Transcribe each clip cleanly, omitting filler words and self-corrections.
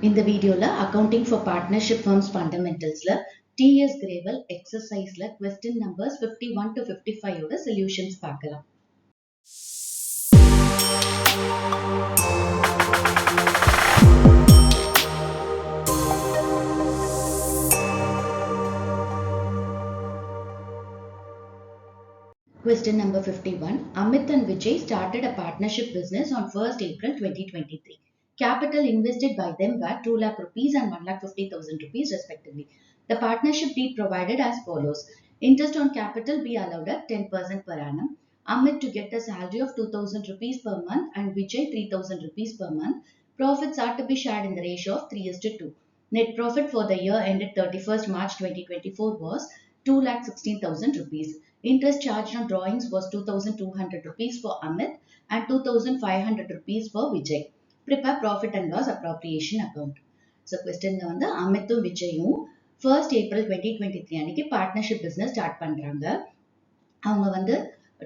இந்த வீடியோல accounting for partnership firms ஃபண்டமெண்டல்ஸ்ல டிஎஸ் கிரேவல் எக்ஸசைஸ்ல கொஸ்டின் நம்பர்ஸ் 51 to 55 ஓட சொல்யூஷன்ஸ் பார்க்கலாம். Question number 51. Amit and Vijay started a partnership business on 1st April 2023. Capital invested by them were 2 lakh rupees and 1,50,000 rupees respectively. The partnership deed provided as follows. Interest on capital be allowed at 10% per annum. Amit to get a salary of 2,000 rupees per month and Vijay 3,000 rupees per month. Profits are to be shared in the ratio of 3:2. Net profit for the year ended 31st March 2024 was 2,16,000 rupees. Interest charged on drawings was 2,200 rupees for Amit and 2,500 rupees for Vijay. Prepare profit and loss appropriation account. So question வந்து அமித்தும் விஜயும் 1st April 2023 அன்னைக்கு partnership business start பண்றாங்க. அவங்க வந்து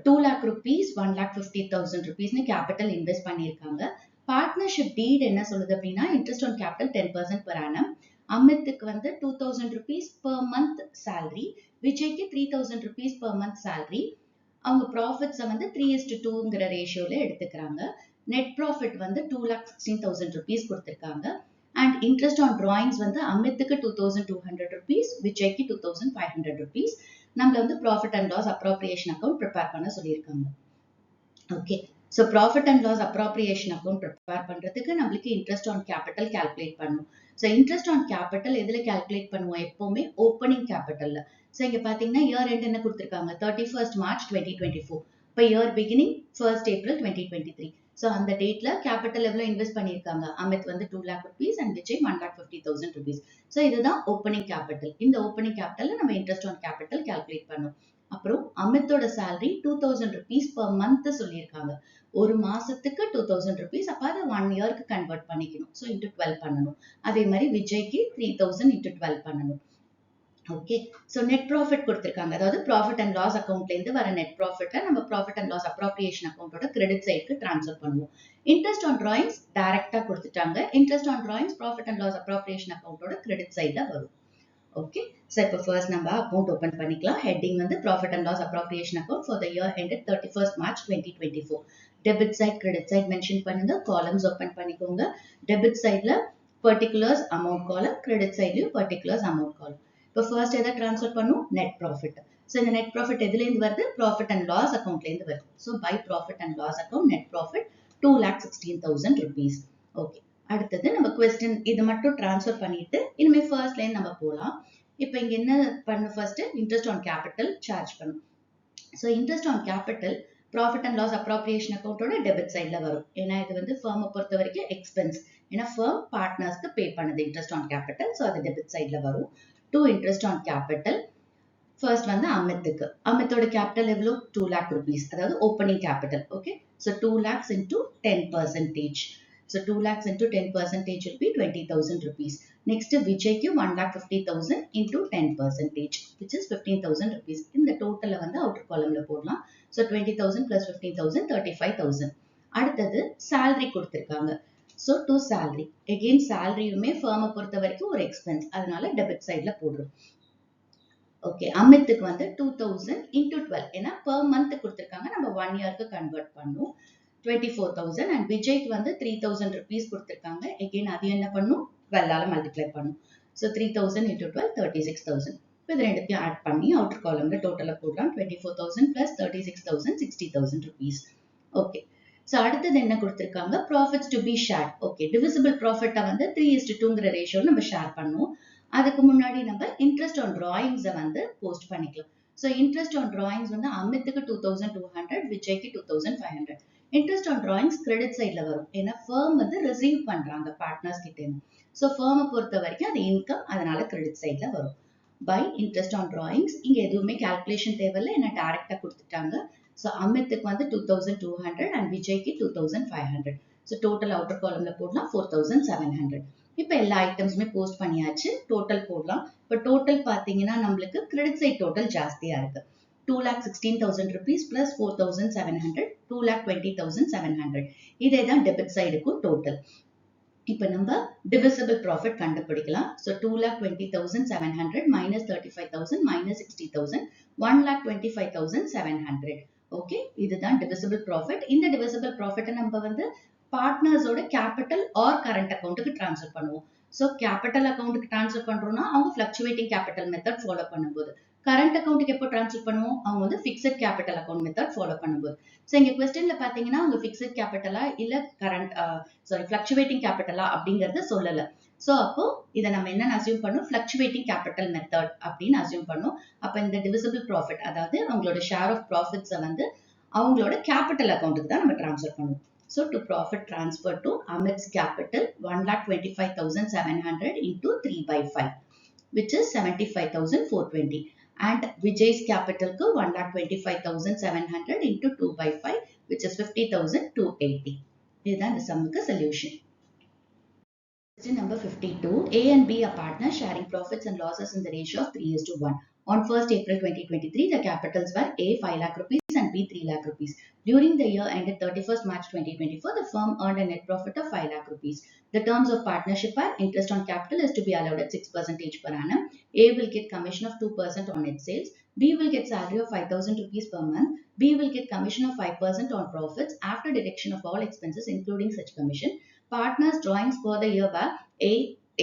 2 lakh rupees 1,50,000 rupeesனு capital invest பண்ணியிருக்காங்க. Partnership டீட் என்ன சொல்லுது அப்படின்னா interest on capital 10% per annum. அமித்துக்கு வந்து 2,000 rupees per month salary, விஜய்க்கு 3,000 rupees per month salary. அவங்க ப்ராஃபிட்ஸை வந்து 3:2ங்கிற ரேஷியோல எடுத்துக்கிறாங்க. நெட் ப்ராஃபிட் வந்து 2,16,000 rupees கொடுத்துருக்காங்க. அண்ட் இன்ட்ரெஸ்ட் ஆன் டிராயிங்ஸ் வந்து அமித்துக்கு 2,200 rupees, விஜய்க்கு 2,500 rupees. நம்மள வந்து profit and loss appropriation account prepare பண்ண சொல்லியிருக்காங்க. Okay, so profit and loss appropriation account prepare பண்றதுக்கு நம்மளுக்கு இன்ட்ரெஸ்ட் ஆன் கேபிட்டல் கால்குலேட் பண்ணணும். ஸோ இன்ட்ரெஸ்ட் ஆன் கேபிட்டல் எதுல கால்குலேட் பண்ணுவோம்? எப்பவுமே ஓப்பனிங் கேபிட்டல்ல. ஸோ இங்க பாத்தீங்கன்னா இயர் எண்ட் என்ன கொடுத்துருக்காங்க? 31st March 2024. இப்போ year beginning 1st April 2023. So அந்த டேட்ல கேபிட்டல் எவ்வளவு இன்வெஸ்ட் பண்ணியிருக்காங்க? அமித் வந்து 2 lakh rupees and Vijay 1,50,000 rupees. So இதுதான் ஓப்பனிங் கேபிட்டல். இந்த ஓப்பனிங் கேபிட்டல்ல நம்ம இன்ட்ரெஸ்ட் ஆன் கேபிட்டல் கால்குலேட் பண்ணோம். அப்புறம் அமித்தோட salary 2,000 rupees per month சொல்லியிருக்காங்க. ஒரு மாசத்துக்கு 2,000 rupees. அப்ப அதை 1 yearக்கு கன்வெர்ட் பண்ணிக்கணும். ஸோ இன்டூ 12 பண்ணணும். அதே மாதிரி விஜய்க்கு 3,000 இன்டூ 12 பண்ணணும். ஓகே, ஸோ நெட் ப்ராஃபிட் கொடுத்துருக்காங்க. அதாவது ப்ராஃபிட் அண்ட் லாஸ் அக்கௌண்ட்ல இருந்து வர நெட் ப்ராஃபிட்டை நம்ம ப்ராஃபிட் அண்ட் லாஸ் அப்ராப்ரியேஷன் அக்கௌண்டோட கிரெடிட் சைடுக்கு டிரான்ஸ்ஃபர் பண்ணுவோம். இன்ட்ரெஸ்ட் ஆன் டிராயிங்ஸ் டைரக்டா கொடுத்துட்டாங்க. Interest on drawings profit and loss appropriation அக்கௌண்டோட கிரெடிட் சைட்ல வரும். ஓகே, ஸோ இப்போ ஃபர்ஸ்ட் நம்ம அக்கௌண்ட் ஓப்பன் பண்ணிக்கலாம். ஹெட்டிங் வந்து profit and loss appropriation account for the year ended 31st March 2024. Debit side credit side mention பண்ணுங்க. காலம்ஸ் ஓப்பன் பண்ணிக்கோங்க. Debit சைட்ல பர்டிகுலர்ஸ் அமௌண்ட் காலம், கிரெடிட் சைட்லயும் பர்டிகுலர்ஸ் அமௌண்ட் காலம். இப்போ ஃபர்ஸ்ட் எதை ட்ரான்ஸ்ஃபர் பண்ணும்? Net profit. ஸோ இந்த நெட் ப்ராஃபிட் எதுலேருந்து வருது? ப்ராஃபிட் அண்ட் லாஸ் அக்கௌண்ட்லேருந்து வருது. So by profit and loss account net profit 2,16,000 rupees. Okay, அடுத்தது நம்ம கொஸ்டின் இது மட்டும் ட்ரான்ஸ்ஃபர் பண்ணிட்டு இனிமே ஃபர்ஸ்ட் லைன் நம்ம போகலாம். இப்போ இங்க என்ன பண்ணணும்? First interest on capital charge பண்ணும். So interest on capital profit and loss appropriation அக்கௌண்டோட டெபிட் சைட்ல வரும். ஏன்னா இது வந்து ஃபர்மை பொறுத்த வரைக்கும் எக்ஸ்பென்ஸ். ஏன்னா ஃபர்ம் பார்ட்னர்ஸ்க்கு பே பண்ணுது இன்ட்ரெஸ்ட் ஆன் கேபிட்டல். ஸோ அது டெபிட் சைட்ல வரும். To interest on capital. First வந்து அமித்துக்கு. அமித்தோட கேபிட்டல் எவ்வளோ? 2 lakh rupees. அதாவது opening capital. Okay, so 2 lakhs into 10%. So 2 lakhs into 10% will be 20,000 rupees. Next, Vijayக்கு 1,50,000 into 10%, which is 15,000 rupees. இந்த டோட்டலை வந்து அவுட்டர் காலம்ல போடலாம். So 20,000 plus 15,000, 35,000. அடுத்தது salary கொடுத்திருக்காங்க. So to salary. Again salaryயுமே firm பொறுத்த வரைக்கும் ஒரு எக்ஸ்பென்ஸ். அதனால டெபிட் சைட்ல போடுறோம். ஓகே, அமித்துக்கு வந்து 2,000 into 12. ஏன்னா per month கொடுத்திருக்காங்க. நம்ம 1 yearக்கு கன்வெர்ட் பண்ணும். 24,000 and விஜய்க்கு வந்து 3,000 rupees கொடுத்திருக்காங்க. again அது என்ன பண்ணும்? 12ஆல மல்டிப்ளை பண்ணும். so 3,000 into 12, 36,000. இப்போ இது ரெண்டுத்தையும் ஆட் பண்ணி அவுட்டர் காலம்ல டோட்டலா போடலாம். 24,000 plus 36,000, 60,000 rupees. ஓகே, ஸோ அடுத்தது என்ன கொடுத்திருக்காங்க? Profits to be share. Okay, divisible ப்ராஃபிட்டை வந்து 3:2ங்கிற ரேஷியோல நம்ம ஷேர் பண்ணுவோம். அதுக்கு முன்னாடி நம்ம இன்ட்ரெஸ்ட் ஆன் டிராயிங்ஸை வந்து போஸ்ட் பண்ணிக்கலாம். ஸோ இன்ட்ரெஸ்ட் ஆன் டிராயிங்ஸ் வந்து அமித்துக்கு 2,200, விஜய்க்கு 2,500. இன்ட்ரெஸ்ட் ஆன் டிராயிங்ஸ் கிரெடிட் சைட்ல வரும். ஏன்னா ஃபர்ம் வந்து ரிசீவ் பண்றாங்க பார்ட்னர்ஸ் கிட்ட இருந்து. ஸோ ஃபர்மை பொறுத்த வரைக்கும் அது இன்கம், அதனால கிரெடிட் சைட்ல வரும். பை இன்ட்ரெஸ்ட் ஆன் டிராயிங்ஸ் இங்க எதுவுமே கால்குலேஷன் தேவையில்லை, ஏன்னா டைரக்டா கொடுத்துட்டாங்க. ஸோ அமித்துக்கு வந்து 2,200 அண்ட் விஜய்க்கு 2,500. ஸோ டோட்டல் அவுட்டர் காலம்ல போடலாம் 4,700. இப்போ எல்லா ஐட்டம்ஸுமே போஸ்ட் பண்ணியாச்சு. டோட்டல் போடலாம். இப்போ டோட்டல் பார்த்தீங்கன்னா நம்மளுக்கு கிரெடிட் சைட் டோட்டல் ஜாஸ்தியா இருக்கு. 2,16,000 rupees plus 4,700, 2,20,700. இதே தான் டெபிட் சைடுக்கும் டோட்டல். இப்போ நம்ம divisible profit கண்டுபிடிக்கலாம். So 2,20,700 minus 35,000 minus 60,000, 1,25,700. ஓகே, இதுதான் divisible profit. இந்த divisible profit நம்ம வந்து பார்ட்னர்ஸோட கேபிட்டல் ஆர் கரண்ட் அக்கௌண்ட்டுக்கு ட்ரான்ஸ்ஃபர் பண்ணுவோம். ஸோ கேபிட்டல் அக்கௌண்ட்டுக்கு ட்ரான்ஸ்ஃபர் பண்றோம்னா அவங்க ஃபிளக்சுவேட்டிங் கேபிட்டல் மெத்தட் ஃபாலோ பண்ணும்போது, கரண்ட் அக்கௌண்ட்டுக்கு எப்போ ட்ரான்ஸ்ஃபர் பண்ணுவோம், அவங்க வந்து fixed capital account method follow பண்ணும்போது. ஸோ இங்க கொஸ்டின்ல பாத்தீங்கன்னா அவங்க ஃபிக்ஸட் கேபிட்டலா இல்ல கரண்ட் ஃபிளக்சுவேட்டிங் கேபிட்டலா அப்படிங்கறத சொல்லல. சோ அப்போ இதை நம்ம என்ன அசியூம் பண்ணோம், ஃபிளக்சுவேட்டிங் கேபிட்டல் மெத்தட் அப்படின்னு அசியூம் பண்ணோம். அப்ப இந்த டிவிசிபிள் ப்ராஃபிட், அதாவது அவங்களோட ஷேர் ஆஃப் ப்ராஃபிட்ஸை வந்து அவங்களோட கேபிட்டல் அக்கௌண்ட்டுக்கு தான் நம்ம ட்ரான்ஸ்ஃபர் பண்ணுவோம். So to profit transfer to Amit's capital 1,25,700 into 3 by 5, which is 75,420. And Vijay's capital ku 1,25,700 into 2 by 5, which is 50,280. This is the sum solution. Question number 52. A and B are partners sharing profits and losses in the ratio of 3:1. On 1st April 2023, the capitals were A 5 lakh rupees and B 3 lakh rupees. During the year ended 31st March 2024, the firm earned a net profit of 5 lakh rupees. The terms of partnership are interest on capital is to be allowed at 6% per annum. A will get commission of 2% on net sales. B will get salary of 5,000 rupees per month. B will get commission of 5% on profits after deduction of all expenses including such commission. Partners drawings for the year were A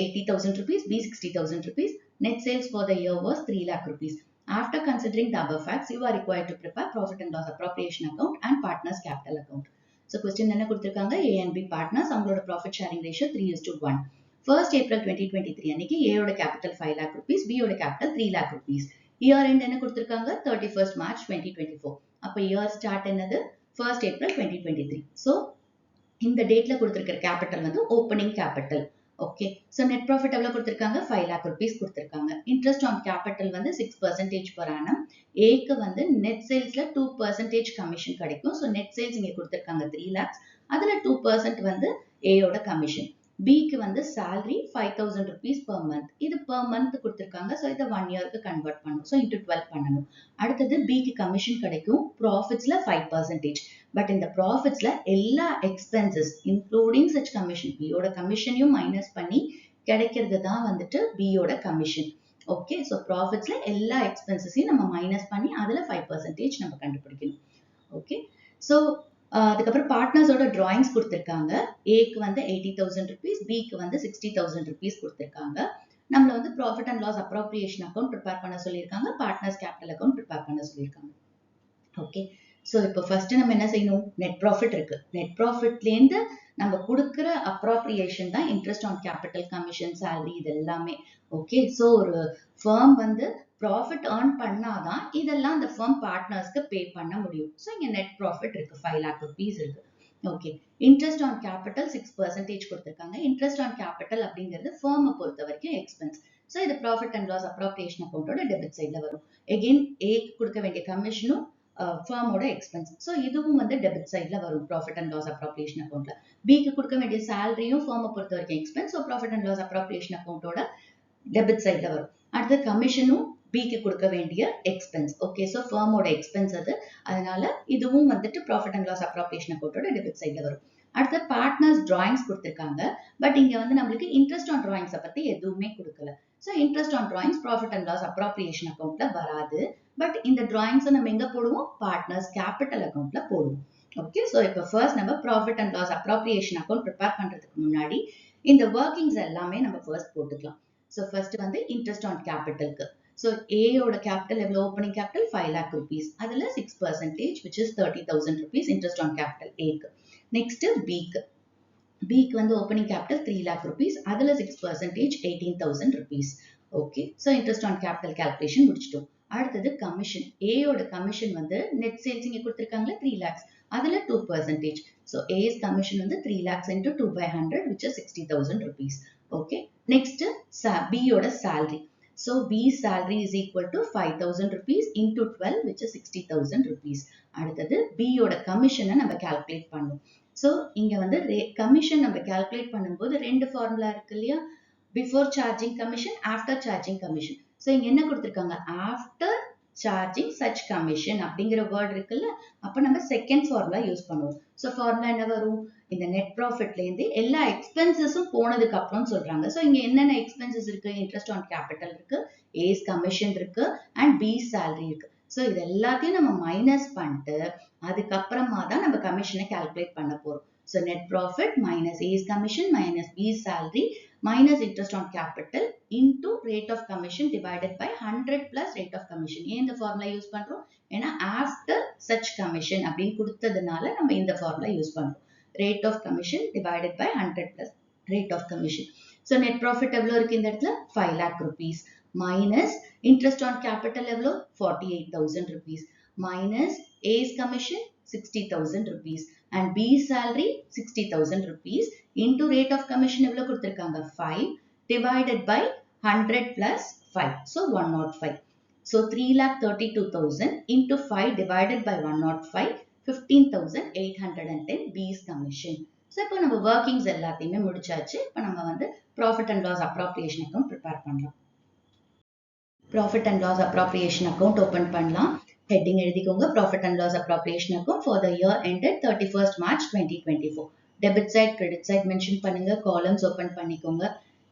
80,000 rupees, B 60,000 rupees. Net sales for the year was 3 lakh rupees. After considering the above facts, you are required to prepare profit and loss appropriation account and partners capital account. So question என்ன கொடுத்திருக்காங்க, A and B partners, அவங்களோட profit sharing ratio 3:1. 1st April 2023 அன்னைக்கு A யோட capital 5 lakh rupees, B யோட capital 3 lakh rupees. Year end என்ன கொடுத்திருக்காங்க, 31st March 2024. அப்ப year start என்னது, 1st April 2023. So இந்த டேட்ல கொடுத்திருக்கிற கேபிட்டல் வந்து opening capital. Okay, so net profit எவ்வளவு கொடுத்திருக்காங்க, 5 lakh rupees கொடுத்திருக்காங்க. இன்ட்ரெஸ்ட் ஆன் கேபிட்டல் வந்து 6% per annum. ஏக்கு வந்து நெட் சேல்ஸ்ல 2% கமிஷன் கிடைக்கும். சோ நெட் சேல்ஸ் இங்க கொடுத்திருக்காங்க 3 lakhs, அதுல 2% வந்து ஏயோட கமிஷன். பிக்கு வந்து salary 5,000 rupees per month. இது per month கொடுத்திருக்காங்க. சோ இதை 1 yearக்கு கன்வெர்ட் பண்ணணும். சோ into 12 பண்ணணும். அடுத்தது பிக்கு கமிஷன் கிடைக்கும் ப்ராஃபிட்ஸ்ல 5%. பட் இந்த ப்ராஃபிட்ஸ்ல எல்லா எக்ஸ்பென்சஸ் இன்க்ளூடிங் சச் கமிஷன், பியோட கமிஷனையும் மைனஸ் பண்ணி கிடைக்கிறது தான் வந்துட்டு பியோட கமிஷன். ஓகே, ஸோ ப்ராஃபிட்ஸ்ல எல்லா எக்ஸ்பென்சஸையும் நம்ம மைனஸ் பண்ணி அதுல 5% நம்ம கண்டுபிடிக்கணும். ஓகே, ஸோ அதுக்கப்புறம் பார்ட்னர்ஸோட டிராயிங்ஸ் கொடுத்திருக்காங்க. ஏக்கு வந்து 80,000 rupees, பிக்கு வந்து 60,000 rupees கொடுத்திருக்காங்க. நம்மள வந்து profit and loss appropriation account prepare பண்ண சொல்லியிருக்காங்க, பார்ட்னர்ஸ் கேபிட்டல் அக்கௌண்ட் ப்ரிப்பேர் பண்ண சொல்லியிருக்காங்க. ஓகே, ஸோ இப்போ ஃபர்ஸ்ட் நம்ம என்ன செய்யணும், நெட் ப்ராஃபிட் இருக்கு. நெட் ப்ராஃபிட்லேருந்து நம்ம கொடுக்குற அப்ராப்ரியேஷன் தான் interest on capital, commission, salary, இது எல்லாமே. ஓகே, ஸோ ஒரு ஃபர்ம் வந்து ப்ராஃபிட் ஏர்ன் பண்ணாதான் இதெல்லாம் அந்த ஃபர்ம் பார்ட்னர்ஸ்க்கு பே பண்ண முடியும். ஸோ இங்க நெட் ப்ராஃபிட் இருக்கு, 5 lakh rupees இருக்கு. ஓகே, இன்ட்ரெஸ்ட் ஆன் கேபிட்டல் 6% கொடுத்திருக்காங்க. இன்ட்ரெஸ்ட் ஆன் கேபிட்டல் அப்படிங்கிறது ஃபர்மை பொறுத்த வரைக்கும் எக்ஸ்பென்ஸ். ஸோ இது ப்ராஃபிட் அண்ட் லாஸ் அப்ராப்ரியேஷன் அக்கௌண்டோட டெபிட் சைட்ல வரும். எகெயின் ஏக்கு கொடுக்க வேண்டிய கமிஷனும் ஃபர்மோட எக்ஸ்பென்ஸ். ஸோ இதுவும் வந்து டெபிட் சைட்ல வரும் ப்ராஃபிட் அண்ட் லாஸ் அப்ராப்ரியேஷன் அக்கௌண்ட்ல. பிக்கு கொடுக்க வேண்டிய சேலரியும் ஃபர்மை பொறுத்த வரைக்கும் expense. So profit and loss appropriation அக்கௌண்டோட டெபிட் சைட்ல வரும். அடுத்து கமிஷனும் பிக்கு கொடுக்க வேண்டிய எக்ஸ்பென்ஸ். ஓகே, ஸோ ஃபர்மோட எக்ஸ்பென்ஸ் அது, அதனால இதுவும் வந்துட்டு ப்ராஃபிட் அண்ட் லாஸ் அப்ராப்ரியேஷன் அக்கௌண்டோட டெபிட் சைட்ல வரும். அடுத்து பார்ட்னர்ஸ் டிராயிங்ஸ் கொடுத்திருக்காங்க. பட் இங்க வந்து நம்மளுக்கு இன்ட்ரெஸ்ட் ஆன் டிராயிங்ஸை பத்தி எதுவுமே கொடுக்கல. So interest on drawings profit and loss appropriation அக்கௌண்ட்ல வராது. பட் இந்த டிராயிங்ஸை நம்ம எங்க போடுவோம், பார்ட்னர்ஸ் கேபிட்டல் அக்கௌண்ட்ல போடுவோம். ஓகே, ஸோ இப்போ ஃபர்ஸ்ட் நம்ம profit and loss appropriation account prepare பண்றதுக்கு முன்னாடி இந்த ஒர்க்கிங்ஸ் எல்லாமே நம்ம ஃபர்ஸ்ட் போட்டுக்கலாம். ஸோ ஃபர்ஸ்ட் வந்து இன்ட்ரெஸ்ட் ஆன் கேபிட்டலுக்கு. ஸோ ஏயோட கேபிட்டல் எவ்வளோ, ஓப்பனிங் கேபிட்டல் 5 lakh rupees, அதுல 6% which is 30,000 rupees இன்ட்ரெஸ்ட் ஆன் கேபிட்டல் ஏக்கு. நெக்ஸ்ட் பிக்கு வந்து ஓப்பனிங் கேபிட்டல் 3 lakh rupees, அதுல 6% 18,000 rupees. Okay, so interest on capital calculation முடிச்சிட்டோம். அடுத்தது கமிஷன். ஏயோட கமிஷன் வந்து நெட் சேல்ஸ் இங்க கொடுத்திருக்காங்க 3 lakhs, அதுல 2%. ஸோ ஏஸ் கமிஷன் வந்து 3 lakhs into 2 by 100 which is 60,000 rupees. Okay, next பியோட salary. So B salary is equal to 5,000 rupees into 12 which is 60,000 rupees. அடுத்தது B யோட கமிஷனை நம்ம கால்குலேட் பண்ணணும். So இங்க வந்து கமிஷன் நம்ம கால்குலேட் பண்ணும்போது ரெண்டு ஃபார்முலா இருக்கு இல்லையா, before charging commission, after charging commission. So இங்க என்ன கொடுத்திருக்காங்க, ஆஃப்டர் சார்ஜிங் சச் கமிஷன் அப்படிங்கிற வேர்ட் இருக்குல்ல, அப்ப நம்ம செகண்ட் ஃபார்முலா யூஸ் பண்ணுவோம். ஸோ ஃபார்முலா என்ன வரும், இந்த நெட் ப்ராஃபிட்ல இருந்து எல்லா எக்ஸ்பென்சஸும் போனதுக்கு அப்புறம் சொல்றாங்க. சோ இங்க என்னென்ன எக்ஸ்பென்சஸ் இருக்கு? இன்ட்ரெஸ்ட் ஆன் கேபிட்டல் இருக்கு, ஏஸ் கமிஷன் இருக்கு அண்ட் பி salary இருக்கு. சோ இது எல்லாத்தையும் நம்ம மைனஸ் பண்ணிட்டு அதுக்கப்புறமா தான் நம்ம கமிஷனை கால்குலேட் பண்ண போறோம். So net profit minus A's commission minus B's salary minus interest on capital into rate of commission divided by 100 plus rate of commission. ஏன் இந்த ஃபார்முலா யூஸ் பண்றோம்? ஏன்னா after such commission அப்படின்னு கொடுத்ததுனால நம்ம இந்த ஃபார்முலா யூஸ் பண்றோம். Rate of commission divided by 100 plus rate of commission. So net profit எவ்வளவு இருக்கு இந்த இடத்துல? 5 lakh rupees minus interest on capital எவ்வளவு? 48,000 rupees minus A's commission 60,000 rupees and B salary 60,000 rupees into rate of commission எவ்வளவு கொடுத்திருக்காங்க? 5 divided by 100 plus 5. So 105. So 3,32,000 into 5 divided by 105, 15,810 B's commission. So இப்போ நம்ம workings எல்லாத்தையுமே முடிச்சாச்சு. இப்போ நம்ம வந்து profit and loss appropriation account prepare பண்ணலாம். Profit and loss appropriation account open பண்ணலாம். Heading எழுதிக்கோங்க profit and loss appropriation account for the year ended 31st March 2024. Debit side, credit side mention பண்ணுங்க, columns open பண்ணிக்கோங்க.